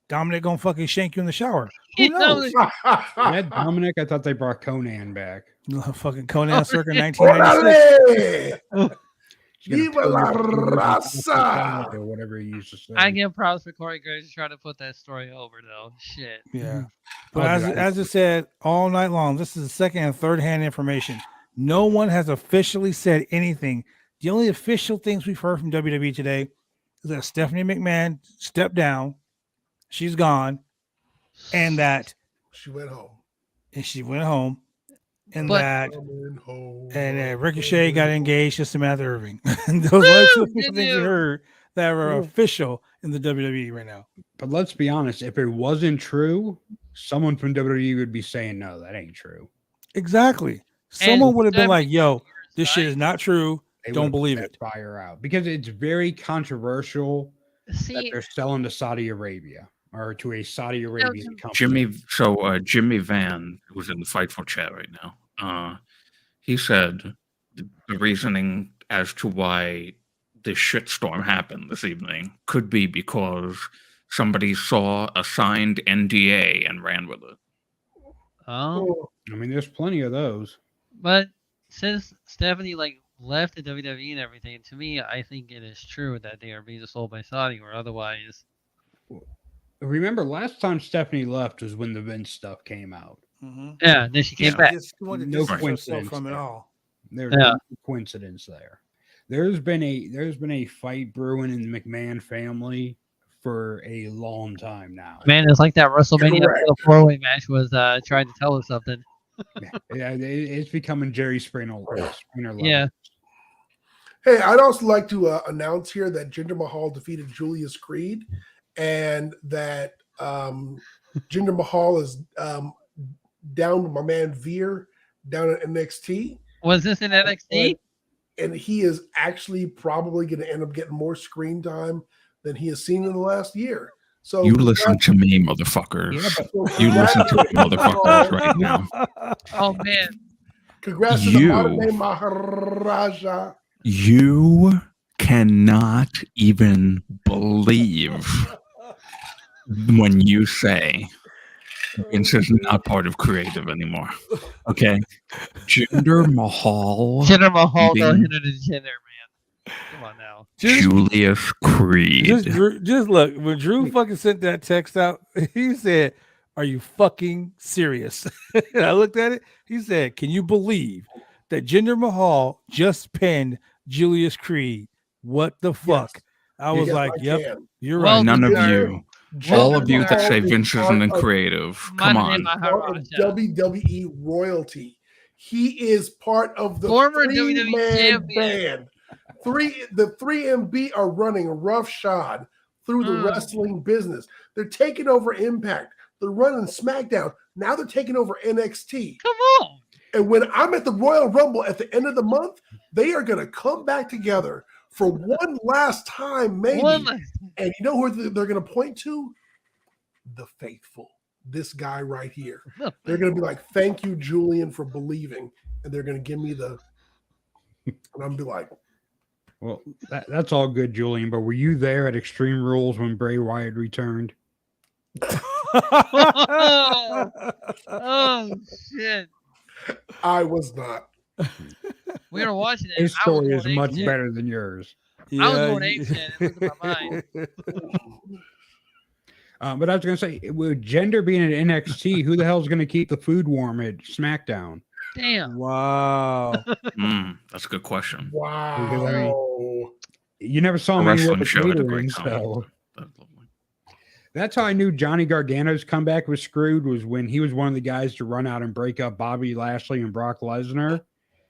Dominic gonna fucking shank you in the shower. Who knows? That Dominic, I thought they brought Conan back. Fucking Conan circa 1996. Viva la raza! Or whatever he used to say. I give props for Corey Graves trying to put that story over, though. Shit. Yeah. But as I said all night long, this is the second and third hand information. No one has officially said anything. The only official things we've heard from WWE today is that Stephanie McMahon stepped down. She's gone. And that she went home. And Ricochet got engaged to Samantha Irving. Those are two things we heard that are official in the WWE right now. But let's be honest, if it wasn't true, someone from WWE would be saying, no, that ain't true. Exactly. Someone would have been like, yo, this shit is not true. Don't believe it. Fire out. Because it's very controversial that they're selling to Saudi Arabia or to a Saudi Arabian company. Jimmy Van, who's in the Fightful chat right now, he said the reasoning as to why this shitstorm happened this evening could be because somebody saw a signed NDA and ran with it. Oh, I mean, there's plenty of those. But since Stephanie left the WWE and everything, to me, I think it is true that they are being sold by Saudi, or otherwise. Remember, last time Stephanie left was when the Vince stuff came out. Mm-hmm. Yeah, then she came back. No coincidence from it all. There's no coincidence there. There's been a fight brewing in the McMahon family for a long time now. Man, it's like that WrestleMania 4-way match was trying to tell us something. It's becoming Jerry Springer. Yeah. Hey, I'd also like to announce here that Jinder Mahal defeated Julius Creed, and that Jinder Mahal is down with my man Veer down at NXT. Was this in NXT? And he is actually probably going to end up getting more screen time than he has seen in the last year. So you listen to me, motherfuckers. You listen to me, motherfuckers, right now. Oh man! Congrats to the modern day Maharaja. You cannot even believe when you say Vince is not part of creative anymore. Okay, Jinder Mahal. Jinder Mahal don't hit it in Jinder, man. Come on now. Julius Creed. Just look, when Drew fucking sent that text out, he said, "Are you fucking serious?" And I looked at it. He said, "Can you believe that Jinder Mahal just pinned Julius Creed? What the fuck?" Yes. I was like, "Yep, you're right." None of you. All of you that say Vince isn't creative, come on. WWE royalty. He is part of the former WWE champion band. The 3MB are running roughshod through the wrestling business. They're taking over Impact. They're running SmackDown. Now they're taking over NXT. Come on. And when I'm at the Royal Rumble at the end of the month, they are going to come back together for one last time, maybe. And you know who they're going to point to? the faithful. This guy right here. They're going to be like, thank you, Julian, for believing. And they're going to give me the, and I'm going to be like, Well, that's all good, Julian. But were you there at Extreme Rules when Bray Wyatt returned? Oh shit! I was not. We were watching it. His I was story is going much apeshit. better than yours. I was going apeshit. It was in my mind. But I was going to say, with gender being at NXT, who the hell is going to keep the food warm at SmackDown? Damn. Wow. That's a good question. Wow. Because, I mean, you never saw The him anywhere wrestling but show had a catering, great comment. so That's lovely. that's how I knew Johnny Gargano's comeback was screwed, was when he was one of the guys to run out and break up Bobby Lashley and Brock Lesnar.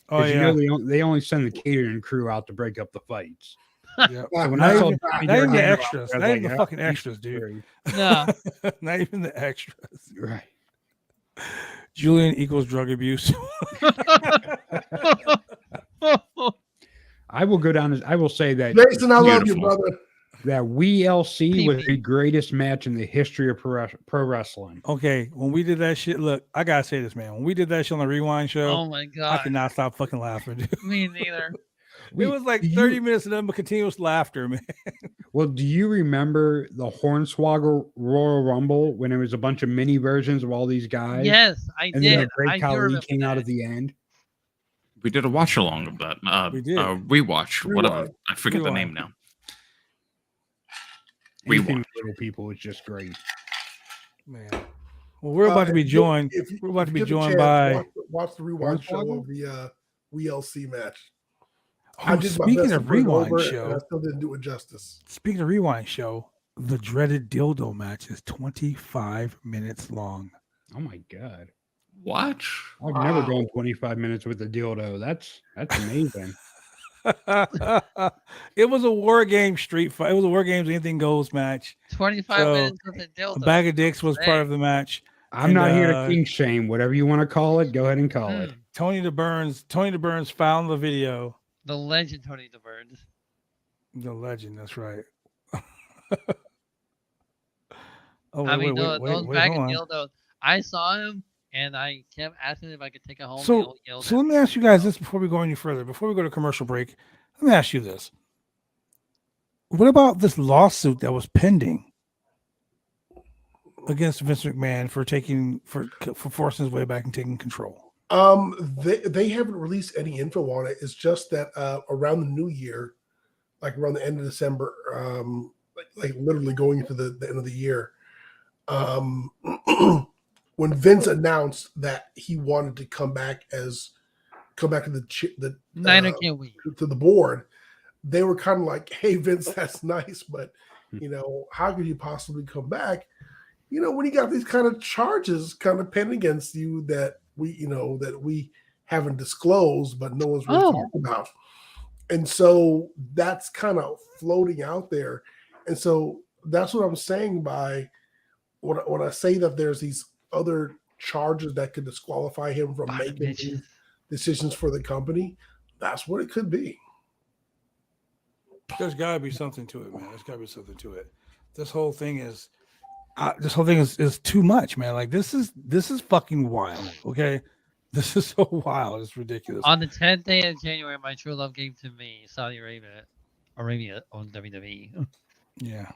Oh You yeah. know they only send the catering crew out to break up the fights. Yep. So when Not I saw even- Johnny not even the Gargano out extras. there, I was Not even like, the "Oh, fucking he's extras, dude." screwed." No. Not even the extras. Right. Julian equals drug abuse. I will go down as I will say that Jason, I love you, Beautiful. brother. that WLC was PP. the greatest match in the history of pro wrestling. Okay, when we did that shit, look, I gotta say this, man. When we did that shit on the Rewind show, Oh my I god. could not stop fucking laughing, dude. Me neither. It was like 30 minutes of them continuous laughter, man. Well, do you remember the Hornswoggle Royal Rumble when it was a bunch of mini versions of all these guys? Yes, I And then did. the Great I do Khali remember came out that. at the end. We did a watch along of that. We did. Rewatch, whatever. Rewind. I forget the Rewind. name now. Anything Rewatch. with little people is just great. Man. Well, we're about to be joined. We're about to be joined by. watch the rewind show Hornswoggle? of the WLC match. Oh, speaking of to put it Rewind over, show, and I still didn't do it justice. speaking of Rewind show, the dreaded dildo match is 25 minutes long. Oh my god. Watch. I've never Wow. gone 25 minutes with a dildo. That's amazing. It was a War Games street fight. It was a War Games anything goes match. 25 So, minutes with a A dildo. bag of dicks was part of the match. I'm And, not here to kink shame. Whatever you want to call it, go ahead and call it. Tony the Burns found the video. The legend Tony the Bird. The legend, that's right. I mean, those bag of hold on. dildos. I saw him and I kept asking him if I could take it home. So, so let me ask you guys this before we go any further. Before we go to commercial break, let me ask you this: what about this lawsuit that was pending against Vince McMahon for forcing his way back and taking control? They haven't released any info on it. It's just that around the new year, like around the end of December, like literally going into the end of the year, when Vince announced that he wanted to come back to the Niner can't wait. to the board, they were kind of like, "Hey, Vince, that's nice, but how could you possibly come back? When you got these kind of charges kind of pending against you that we haven't disclosed, but no one's really talking about." And so that's kind of floating out there. And so that's what I'm saying by when I say that there's these other charges that could disqualify him from making these decisions for the company. That's what it could be. There's got to be something to it, man. There's got to be something to it. This whole thing is too much, man. Like this is fucking wild. Okay, this is so wild. It's ridiculous. On the 10th day of January, my true love gave to me Saudi Arabia on WWE. Yeah.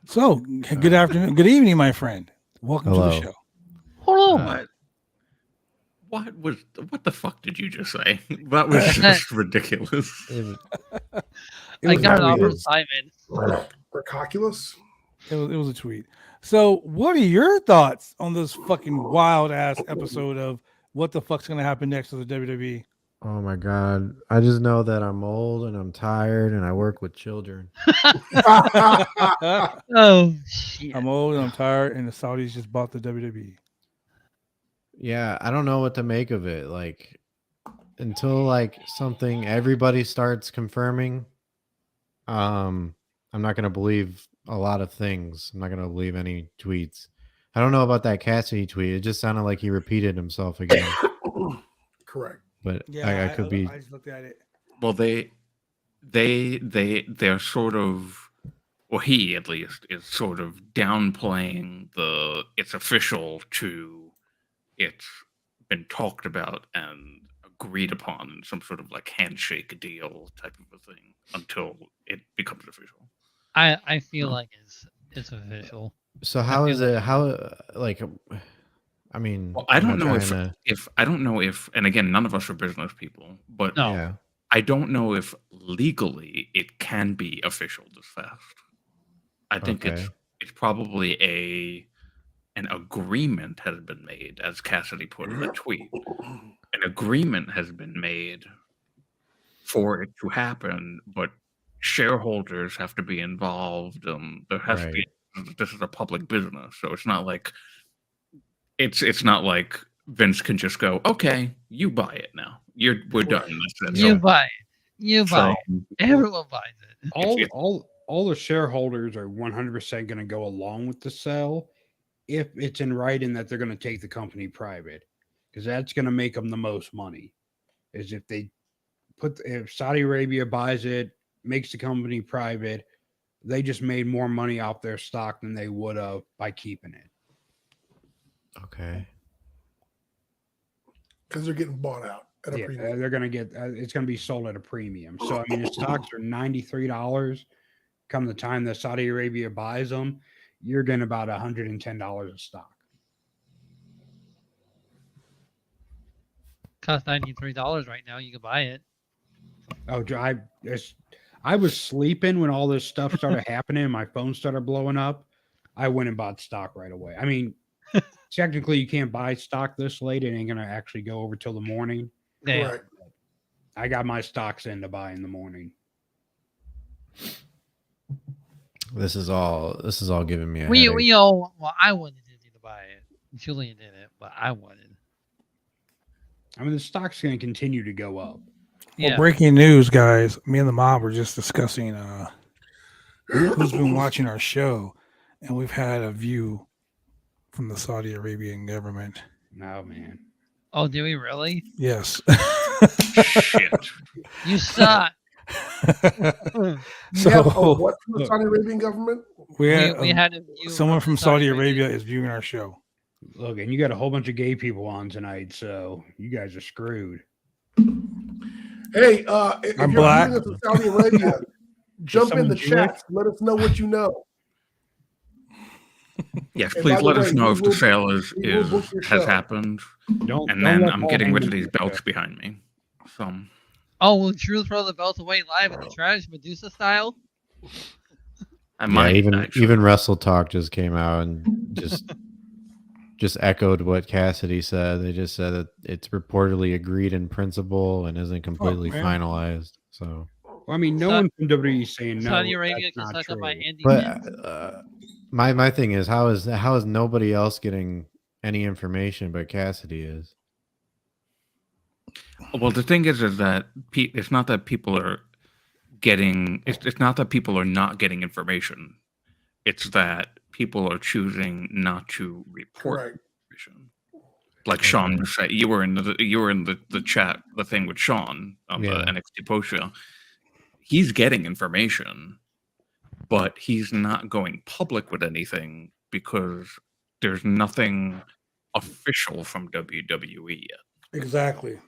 So, good afternoon, good evening, my friend. Welcome to the show. Hello. What the fuck did you just say? That was just ridiculous. I got it off of Simon. Recalculous? It was a tweet. So, what are your thoughts on this fucking wild ass episode of what the fuck's gonna happen next to the WWE? Oh my god! I just know that I'm old and I'm tired and I work with children. Oh shit! I'm old and I'm tired, and the Saudis just bought the WWE. Yeah, I don't know what to make of it. Like until like something everybody starts confirming, I'm not gonna believe a lot of things. I'm not gonna believe any tweets. I don't know about that Cassidy tweet. It just sounded like he repeated himself again. Correct. But Yeah, I could be. I just looked at it. Well, they're sort of or he at least, is sort of downplaying it's official to it's been talked about and agreed upon in some sort of like handshake deal type of a thing until it becomes official. I feel like it's official. So I how feel is like it? How like? I mean, Well, I I'm don't not know trying to. if I don't know if, and again, none of us are business people, but No. Yeah. I don't know if legally it can be official this fast. I think Okay. it's probably an agreement has been made, as Cassidy put in the tweet. An agreement has been made for it to happen, but shareholders have to be involved. There has to be. This is a public business, so it's not like Vince can just go, okay, you buy it now. We're done. That's You all. buy it. You buy So it. Everyone buys it. All the shareholders are 100% going to go along with the sale if it's in writing that they're going to take the company private, because that's going to make them the most money. Is if Saudi Arabia buys it, makes the company private, they just made more money off their stock than they would have by keeping it. Okay. Because they're getting bought out at a premium. They're going to get it's going to be sold at a premium. So I mean, the stocks are $93. Come the time that Saudi Arabia buys them, you're getting about $110 a stock. Costs $93 right now. You can buy it. Oh, I was sleeping when all this stuff started happening and my phone started blowing up. I went and bought stock right away. I mean, technically you can't buy stock this late. It ain't going to actually go over till the morning. Damn. Right. I got my stocks in to buy in the morning. This is all giving me a We headache. all I wanted to buy it. Julian didn't, but I wanted. I mean, the stock's going to continue to go up. Yeah. Well, breaking news, guys. Me and the mob were just discussing who's been watching our show, and we've had a view from the Saudi Arabian government. No, man. Oh, do we really? Yes. shit. You suck. So, so what from the Saudi Arabian government? we had, We had a view someone of from the Saudi Arabia is viewing our show. Look, and you got a whole bunch of gay people on tonight, so you guys are screwed. Hey, if I'm you're black. viewing us in Saudi Arabia, jump in the someone Jewish? chat. Let us know what you know. Yes, And please by the let us way, know we if the will- sale we will book your has show. happened, Don't. and don't then let I'm Paul getting rid Heyman of these do belts that. behind me. So Oh, will Drew throw the belt away live in the trash, Medusa style? I Yeah, might actually. even Wrestle Talk just came out and just echoed what Cassidy said. They just said that it's reportedly agreed in principle and isn't completely man. finalized. So, Well, I mean, no Sa- one from WWE is saying no. Saudi Arabia that's can not suck on my true. Andy. but my thing is, how is nobody else getting any information but Cassidy is? Well, the thing is that it's not that people are getting. It's not that people are not getting information. It's that people are choosing not to report Right. information. Like Sean was saying, you were in the chat, the thing with Sean on the Yeah. NXT post show. He's getting information, but he's not going public with anything because there's nothing official from WWE yet, Exactly.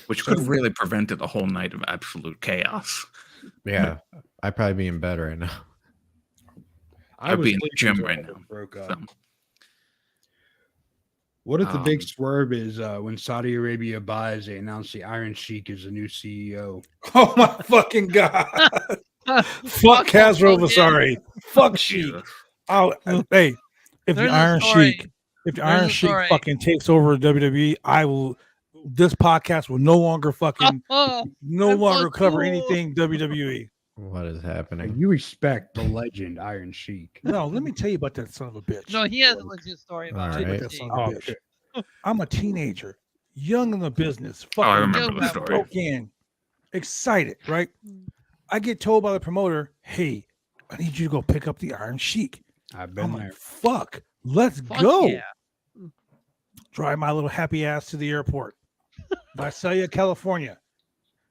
which could have really prevented a whole night of absolute chaos. Yeah, I'd probably be in bed right now. I'd be in the sleeping gym until right all this now. broke up. So, What if the big Um, swerve is when Saudi Arabia buys, they announce the Iron Sheik is the new CEO? Oh my fucking god! Fuck Kazro Vasari. Fuck Sheik. Jesus. Oh, hey, if There's the a Iron story. Sheik, if the There's Iron a Sheik story. fucking takes over WWE, I will. This podcast will no longer fucking no I'm longer so cover cool. anything WWE. What is happening? You respect the legend Iron Sheik. No, let me tell you about that son of a bitch. No, he has a legit story about All it. right. That son Oh, of a bitch. shit. I'm a teenager, young in the business, Oh, I fucking remember Yo, the man, story. broke in, excited, right? I get told by the promoter, "Hey, I need you to go pick up the Iron Sheik." I've been I'm there. like, "Fuck, let's Fuck go!" yeah. Drive my little happy ass to the airport. Visalia, California.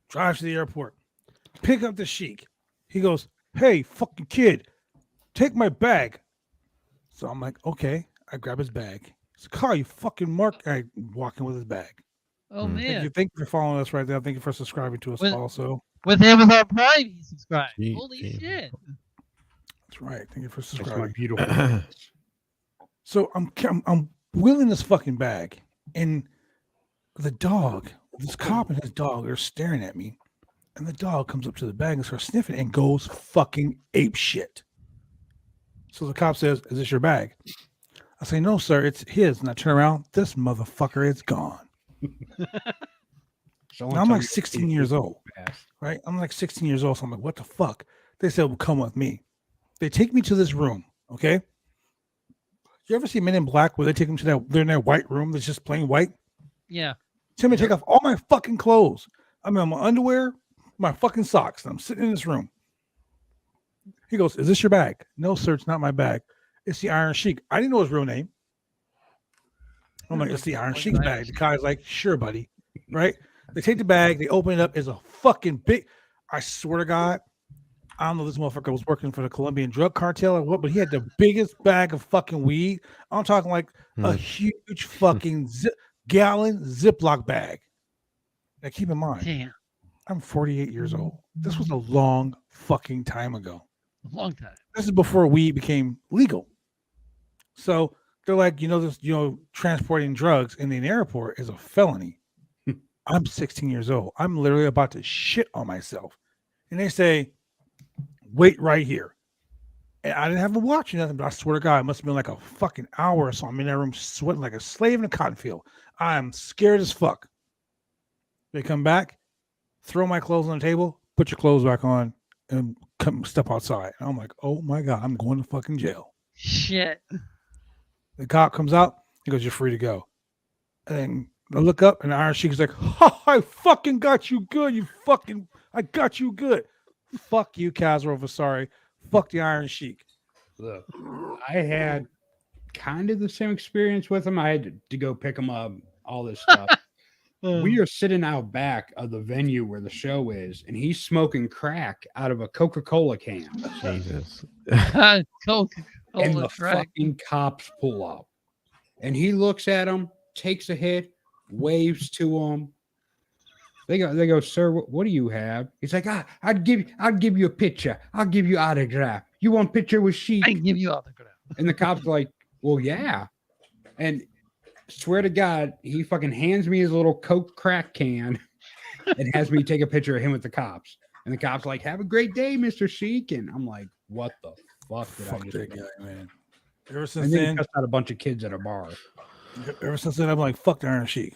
Drive to the airport. Pick up the Sheik. He goes, "Hey, fucking kid, take my bag." So I'm like, "Okay." I grab his bag. He's like, "Oh, you fucking mark." I walk in with his bag. Oh Hmm. man. Thank you for following us right there. Thank you for subscribing to us With- also. With Amazon Prime, he subscribed. Gee, Holy damn. shit. That's right. Thank you for That's my subscribing. beautiful. So I'm wheeling this fucking bag, and the dog, this cop and his dog are staring at me, and the dog comes up to the bag and starts sniffing and goes fucking ape shit. So the cop says, "Is this your bag?" I say, "No, sir, it's his." And I turn around, this motherfucker is gone. So Now I'm like 16 years old, right? I'm like 16 years old, so I'm like, "What the fuck?" They said, "Well, come with me." They take me to this room, okay? You ever see Men in Black where they take them to they're in their white room that's just plain white? Yeah. Tell me to take off all my fucking clothes. I mean, my underwear, my fucking socks, and I'm sitting in this room. He goes, "Is this your bag?" "No, sir, it's not my bag. It's the Iron Sheik." I didn't know his real name. I'm like, "It's the Iron Sheik's bag." The guy's like, "Sure, buddy." Right? They take the bag, they open it up. It's a fucking big, I swear to God, I don't know if this motherfucker was working for the Colombian drug cartel or what, but he had the biggest bag of fucking weed. I'm talking like a huge fucking gallon Ziploc bag. Now keep in mind, Damn. I'm 48 years old. This was a long fucking time ago. A long time. This is before weed became legal. So they're like, transporting drugs in an airport is a felony. I'm 16 years old. I'm literally about to shit on myself. And they say, "Wait right here." And I didn't have to watch nothing, but I swear to God, it must have been like a fucking hour or so. I'm in that room sweating like a slave in a cotton field. I'm scared as fuck. They come back, throw my clothes on the table, put your clothes back on, and come step outside. And I'm like, "Oh my God, I'm going to fucking jail." Shit. The cop comes out. He goes, "You're free to go." And then I look up, and the Iron Sheik is like, "Ha, I fucking got you good. I got you good." Fuck you, Khazro Vasari. Fuck the Iron Sheik. Look, I had kind of the same experience with him. I had to go pick him up, all this stuff. We are sitting out back of the venue where the show is, and he's smoking crack out of a Coca-Cola can. Jesus. Coke. And the fucking cops pull up. And he looks at him, takes a hit, waves to him. They go, "Sir, what do you have?" He's like, I'll give you a picture. I'll give you autograph. You want picture with Sheik? I can give you autograph. And the cop's like, "Well, yeah." And swear to God, he fucking hands me his little Coke crack can and has me take a picture of him with the cops. And the cop's like, "Have a great day, Mr. Sheik." And I'm like, what the fuck did I Fuck just that do? guy, man. Ever since And then he then, cussed out a bunch of kids at a bar. I'm like, fuck the Iron Sheik.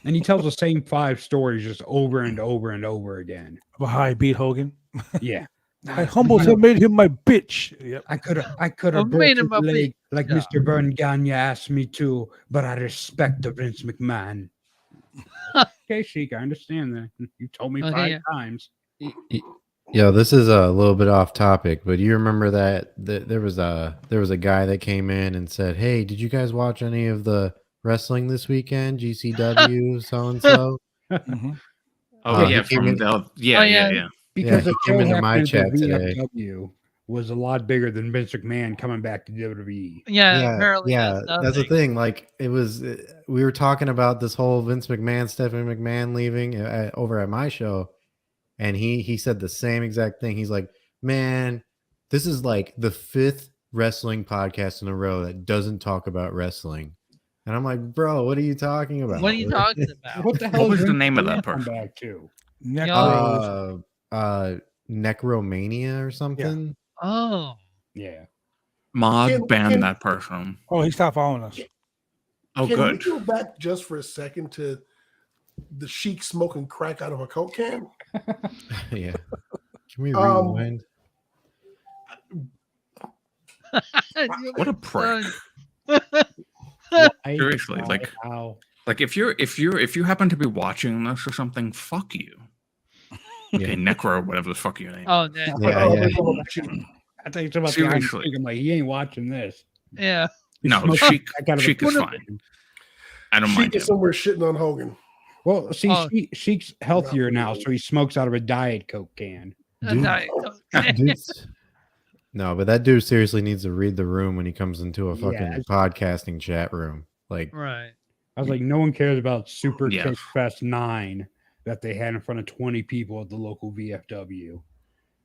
And he tells the same 5 stories just over and over and over again. About how I beat Hogan. Yeah. I humbled him, made him my bitch. Yep. I could I have made broken him the a leg like yeah. Mr. Vern Gagne asked me to, but I respect the Vince McMahon. Okay, Sheik, I understand that. You told me Okay, 5 yeah. times. Yo, this is a little bit off topic, but you remember that there was a guy that came in and said, "Hey, did you guys watch any of the wrestling this weekend? GCW, so and so." Mhm. Oh he yeah, came from in- the yeah, Oh, yeah, yeah. yeah. Because he the came show into my happening chat at the today. VFW was a lot bigger than Vince McMahon coming back to WWE. Yeah, apparently yeah, that's the nothing. thing. Like, it was, we were talking about this whole Vince McMahon, Stephanie McMahon leaving over at my show, and he said the same exact thing. He's like, "Man, this is like the 5th wrestling podcast in a row that doesn't talk about wrestling." And I'm like, "Bro, what are you talking about? What are you talking about? What the hell What was is the Vince name of that McMahon come person? back to? Necros. Necromania or something?" Oh, Yeah. Mod Can- banned can- that person. Oh, he stopped following us. Oh, Can good. we go back just for a second to the Sheik smoking crack out of a Coke can? Yeah. Can we Um, rewind? What a prick. Why? Seriously, Why? like- How? Like if you happen to be watching this or something, fuck you. Okay, Necro or whatever the fuck your name. oh, that, Yeah, Oh, yeah. they're talking about Sheik. I think it's about the Iron Seriously. Sheik. I'm like, he ain't watching this. yeah. He No, smoked Sheik- crack out of a Sheik is Coke fine. can. I don't Sheik mind is him. somewhere shitting on Hogan. Well, see, Oh. Sheik's healthier now, so he smokes out of a Diet Coke can. A Diet Coke. Dude's- no, but that dude seriously needs to read the room when he comes into a Yeah, fucking it's- podcasting chat room. Like, Right. I was like, no one cares about Super Yes. Kick Fest 9 that they had in front of 20 people at the local VFW.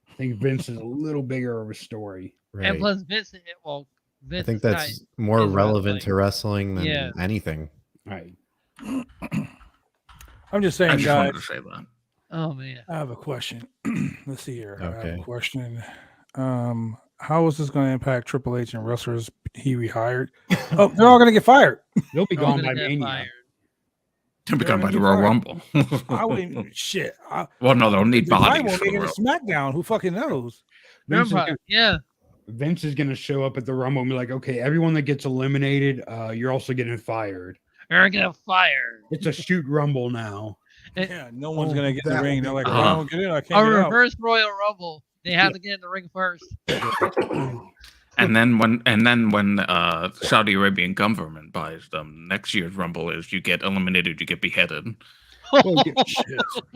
I think Vince is a little bigger of a story. right. And plus Vince, well, I Vince think is kinda- that's more is relevant to wrestling than Yeah. anything. Right. I'm just I saying, just guys. wanted to say that. Oh man. I have a question. Let's see here. I have Okay. a question. How is this going to impact Triple H and wrestlers he rehired? Oh, they're all going to get fired. They'll be They're all gone gonna by get Mania. fired. To become by gonna the get Royal fired. Rumble. I wouldn't. Shit. Well, no, they'll need They probably bodies won't for make the it Royal. to SmackDown. Who fucking knows? Vince is, Remember? gonna, Yeah. Vince is gonna show up at the Rumble and be like, okay, everyone that gets eliminated, you're also getting fired. They're gonna fire. It's a shoot Rumble now. Yeah, no one's Oh, going to get in the that ring. would They're be like, great. well, I don't get in. I A can't get out. reverse Royal Rumble. They have to get in the ring first. And then when Saudi Arabian government buys them, next year's Rumble is you get eliminated, you get beheaded. Well,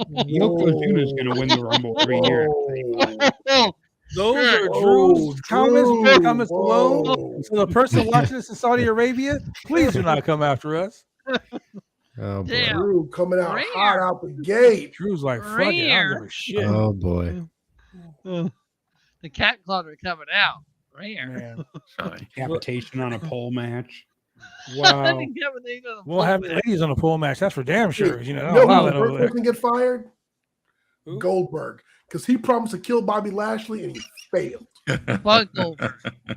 Yokozuna's gonna win the Rumble every year. Whoa. Those are Whoa, Drew's comments. Drew, Comments alone. whoa. So the person watching this in Saudi Arabia, please do not come after us. Oh boy. Damn. Drew coming out Rare. hot out the gate. Drew's like, fuck it. I don't give a shit. Oh boy. The cat claws are coming out. Rare. Man. Sorry. Decapitation on a pole match. Wow. We'll have ladies on the pole match. That's for damn sure. You know, You know allow who that the over first there. person to get fired? Who? Goldberg. Because he promised to kill Bobby Lashley and he failed. Fuck Goldberg. Goldberg.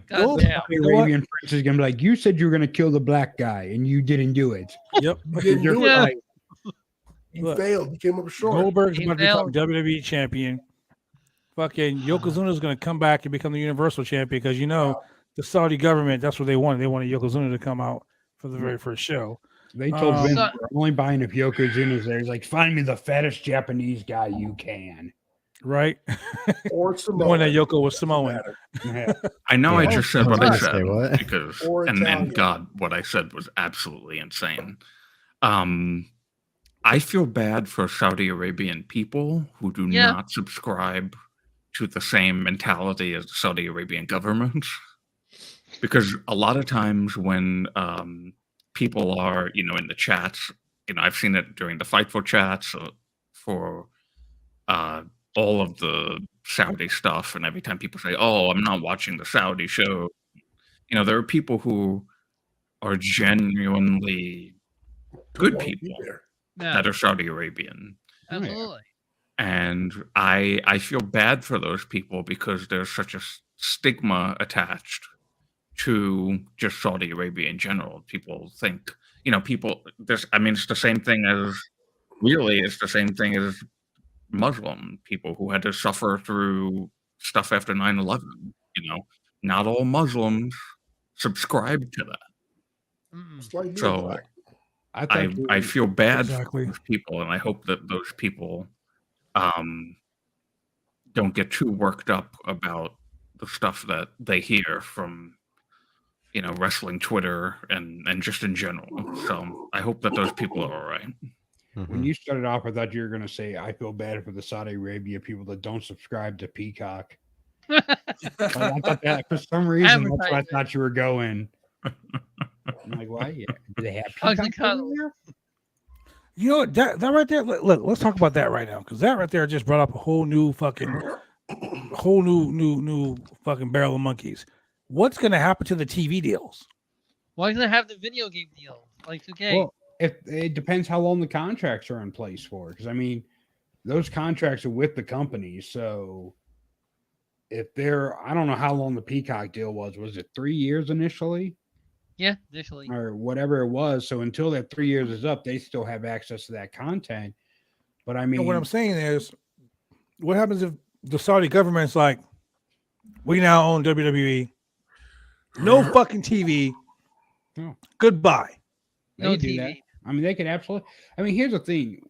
Goddamn. The You know what? Arabian Prince is gonna be like, you said you were gonna kill the black guy and you didn't do it. Yep. He didn't do Yeah. it right. He Look, failed. He came up short. Goldberg's He about to become failed. WWE champion. Fucking Yokozuna's going to come back and become the Universal champion because the Saudi government, that's what they wanted. They wanted Yokozuna to come out for the very first show. They told Vince, So- we're only buying if Yokozuna's there. He's like, find me the fattest Japanese guy you can. Right? Or The Samoan. one that Yoko was Doesn't Samoan. matter. Yeah. I know I Yeah. just said I was what I gonna said say what? because Or and Italian. God, what I said was absolutely insane. I feel bad for Saudi Arabian people who do Yeah. not subscribe to the same mentality as the Saudi Arabian government. Because a lot of times when people are, in the chats, I've seen it during the Fightful chats for all of the Saudi stuff, and every time people say, "Oh, I'm not watching the Saudi show," there are people who are genuinely good Don't wanna be people there. Yeah, that are Saudi Arabian. absolutely. And I feel bad for those people because there's such a stigma attached to just Saudi Arabia in general. People think, it's the same thing it's the same thing as Muslim people who had to suffer through stuff after 9/11. Not all Muslims subscribe to that. Mm-mm. It's like being So black. I thought you I were- feel bad Exactly. for those people, and I hope that those people don't get too worked up about the stuff that they hear from wrestling Twitter and just in general. So I hope that those people are all right. when you started off, I thought you were going to say, I feel bad for the Saudi Arabia people that don't subscribe to Peacock. Like, I thought that for some reason, that's where I Advertising. thought you were going. I'm like, why? Yeah. Do they have Hugs and Peacock over cuddles. there? You know what? That right there. Look, let's talk about that right now because that right there just brought up a whole new fucking barrel of monkeys. What's going to happen to the TV deals? Why does it have the video game deal? Like 2K. Well, if it depends how long the contracts are in place for. Because I mean, those contracts are with the companies. So if they're, I don't know how long the Peacock deal was. Was it 3 years initially? yeah, initially. Or whatever it was. So until that 3 years is up, they still have access to that content. But I mean, And what I'm saying is, what happens if the Saudi government's like, we now own WWE, no fucking TV, No. goodbye. they No do TV. that. I mean, they could absolutely. I mean, here's the thing: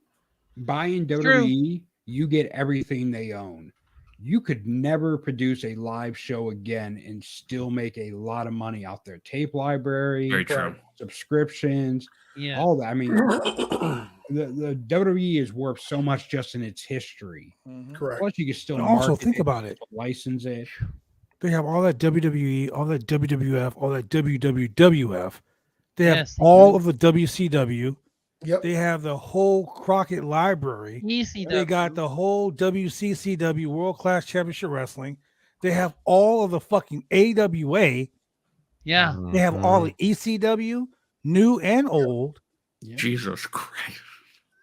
buying True. WWE, you get everything they own. you could never produce a live show again and still make a lot of money out there. Tape library, Very true. subscriptions, Yeah. all that. I mean, the WWE is worth so much just in its history. Correct. Plus, you can still And also market think about it. license it. They have all that WWE, all that WWF, all that WWF. They have Yes, they all do. of the WCW. Yep. They have the whole Crockett library. ECW. They got the whole WCCW, World Class Championship Wrestling. They have all of the fucking AWA. Yeah. They have all Mhm. the ECW, new and old. Jesus Christ.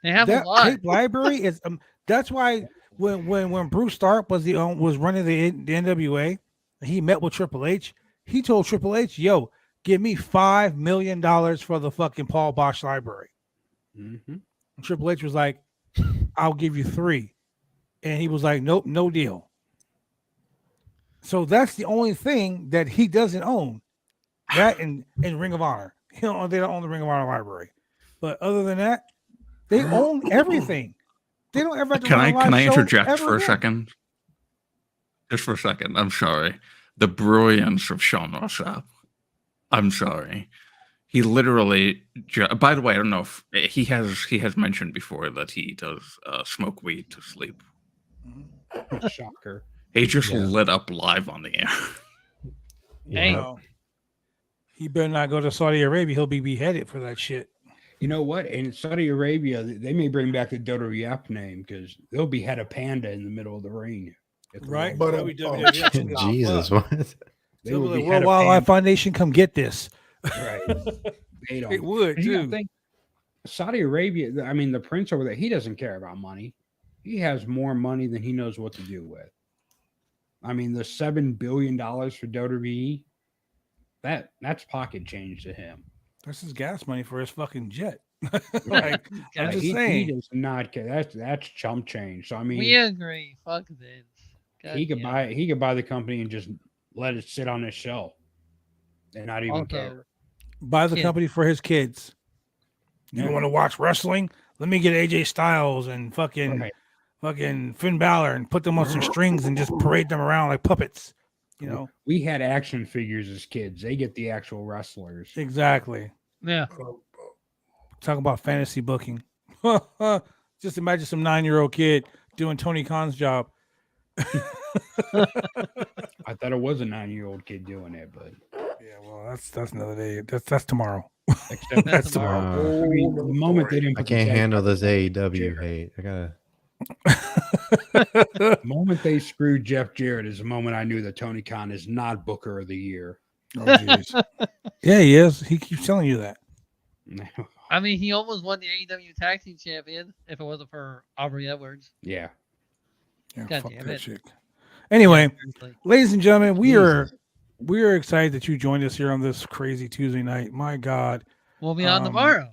They have That a lot. tape library is. That's why when Bruce Stark was was running the NWA, he met with Triple H. He told Triple H, "Yo, give me $5 million for the fucking Paul Bosch library." Mhm. And Triple H was like, "I'll give you 3," and he was like, "Nope, no deal." So that's the only thing that he doesn't own. That and Ring of Honor. They don't own the Ring of Honor library. But other than that, they own everything. They don't ever have to Can run I a live can I show interject ever for a again. second? Just for a second. I'm sorry. The brilliance of Sean Ross Sapp. I'm sorry. He literally. By the way, I don't know if he has mentioned before that he does smoke weed to sleep. Shocker. He just Yeah. lit up live on the air. Hey. Yeah. Well, he better not go to Saudi Arabia. He'll be beheaded for that shit. You know what? In Saudi Arabia, they may bring back the WWF name because they'll behead a panda in the middle of the ring. If the Right? But, World- WWF don't give a Jesus, fuck. what? they They'll will be like, behead World a Wildlife panda. Foundation, come get this. Right. They don't. It would, You gotta too. think, Saudi Arabia, I mean, the prince over there, he doesn't care about money. He has more money than he knows what to do with. I mean, the $7 billion for WWE, that's pocket change to him. That's his gas money for his fucking jet. Yeah. Like, I'm Guys, just he saying. does not care. That's chump change. So I mean, we agree. Fuck Vince. God he could damn. buy the company and just let it sit on his shelf and not even Also, care. Buy the Kid. company for his kids. You Yeah. want to watch wrestling? Let me get AJ Styles and fucking Finn Balor and put them on some strings and just parade them around like puppets. You know? We had action figures as kids. They get the actual wrestlers. Exactly. yeah. Talk about fantasy booking. Just imagine some 9-year-old kid doing Tony Khan's job. I thought it was a 9-year-old kid doing it, but Yeah, well, that's another day. That's tomorrow. except That's tomorrow. I mean, the moment they didn't I put the can't tag handle on this the AEW chair. hate. I gotta. The moment they screwed Jeff Jarrett is the moment I knew that Tony Khan is not Booker of the Year. Oh, jeez. Yeah, he is. He keeps telling you that. I mean, he almost won the AEW Tag Team Champion if it wasn't for Aubrey Edwards. Yeah. Yeah, God fuck damn that it. chick. Anyway, Seriously. ladies and gentlemen, we are Jesus. excited that you joined us here on this crazy Tuesday night. My God, We'll be on Um, tomorrow.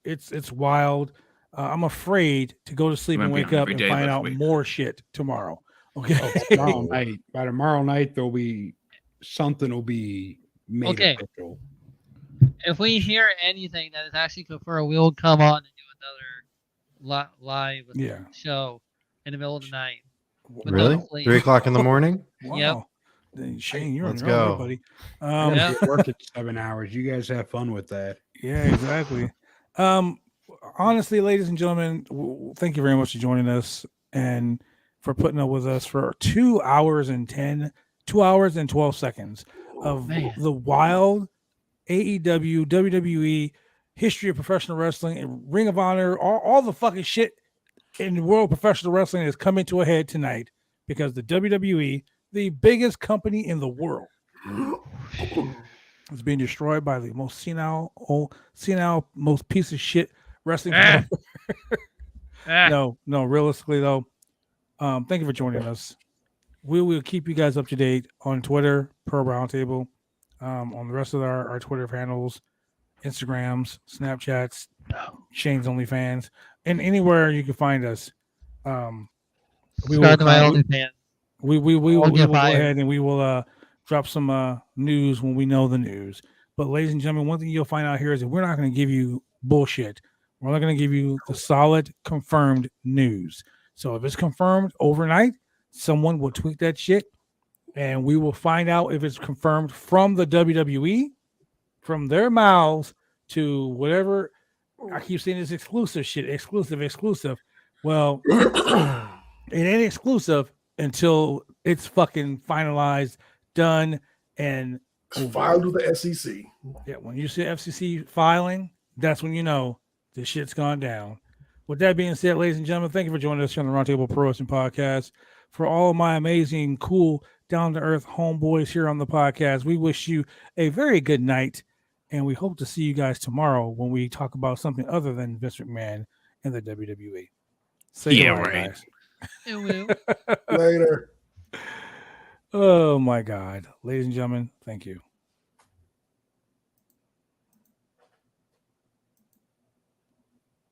it's wild. I'm afraid to go to sleep might and be wake on up every and day find this out week. more shit tomorrow. Okay. By tomorrow night, there'll be something will be made Okay. official. If we hear anything that is actually confirmed, we'll come on and do another live Yeah. show in the middle of the night. With Really? no sleep. 3:00 in the morning? Wow. Then Shane, you're on Let's your own, there, go. buddy. I gotta Yeah. be at work in 7 hours. You guys have fun with that. Yeah, exactly. Honestly, ladies and gentlemen, thank you very much for joining us and for putting up with us for 2 hours and 12 seconds of Man. the wild AEW, WWE, history of professional wrestling, and Ring of Honor, all the fucking shit in the world of professional wrestling is coming to a head tonight because the WWE, the biggest company in the world, is being destroyed by the most senile, most piece of shit wrestling. Ah. Ah, No, realistically though, thank you for joining us. We will keep you guys up to date on Twitter, per Roundtable, on the rest of our Twitter handles, Instagrams, Snapchats, Shane's OnlyFans, and anywhere you can find us. We will subscribe to my come- OnlyFans. we I'll will get go fired. ahead and we will drop some news when we know the news. But ladies and gentlemen, one thing you'll find out here is that we're not going to give you bullshit. We're not going to give you the solid confirmed news. So if it's confirmed overnight, someone will tweak that shit, and we will find out if it's confirmed from the WWE, from their mouths to whatever. I keep saying this exclusive shit, exclusive. Well, it ain't exclusive until it's fucking finalized, done, and Filed with the SEC. yeah, when you see FCC filing, that's when you know the shit's gone down. With that being said, ladies and gentlemen, thank you for joining us here on the Roundtable Pro Wrestling Podcast. For all of my amazing, cool, down-to-earth homeboys here on the podcast, we wish you a very good night, and we hope to see you guys tomorrow when we talk about something other than Vince McMahon and the WWE. Say Yeah, goodbye, right. guys. It will. Later. Oh, my God. Ladies and gentlemen, thank you.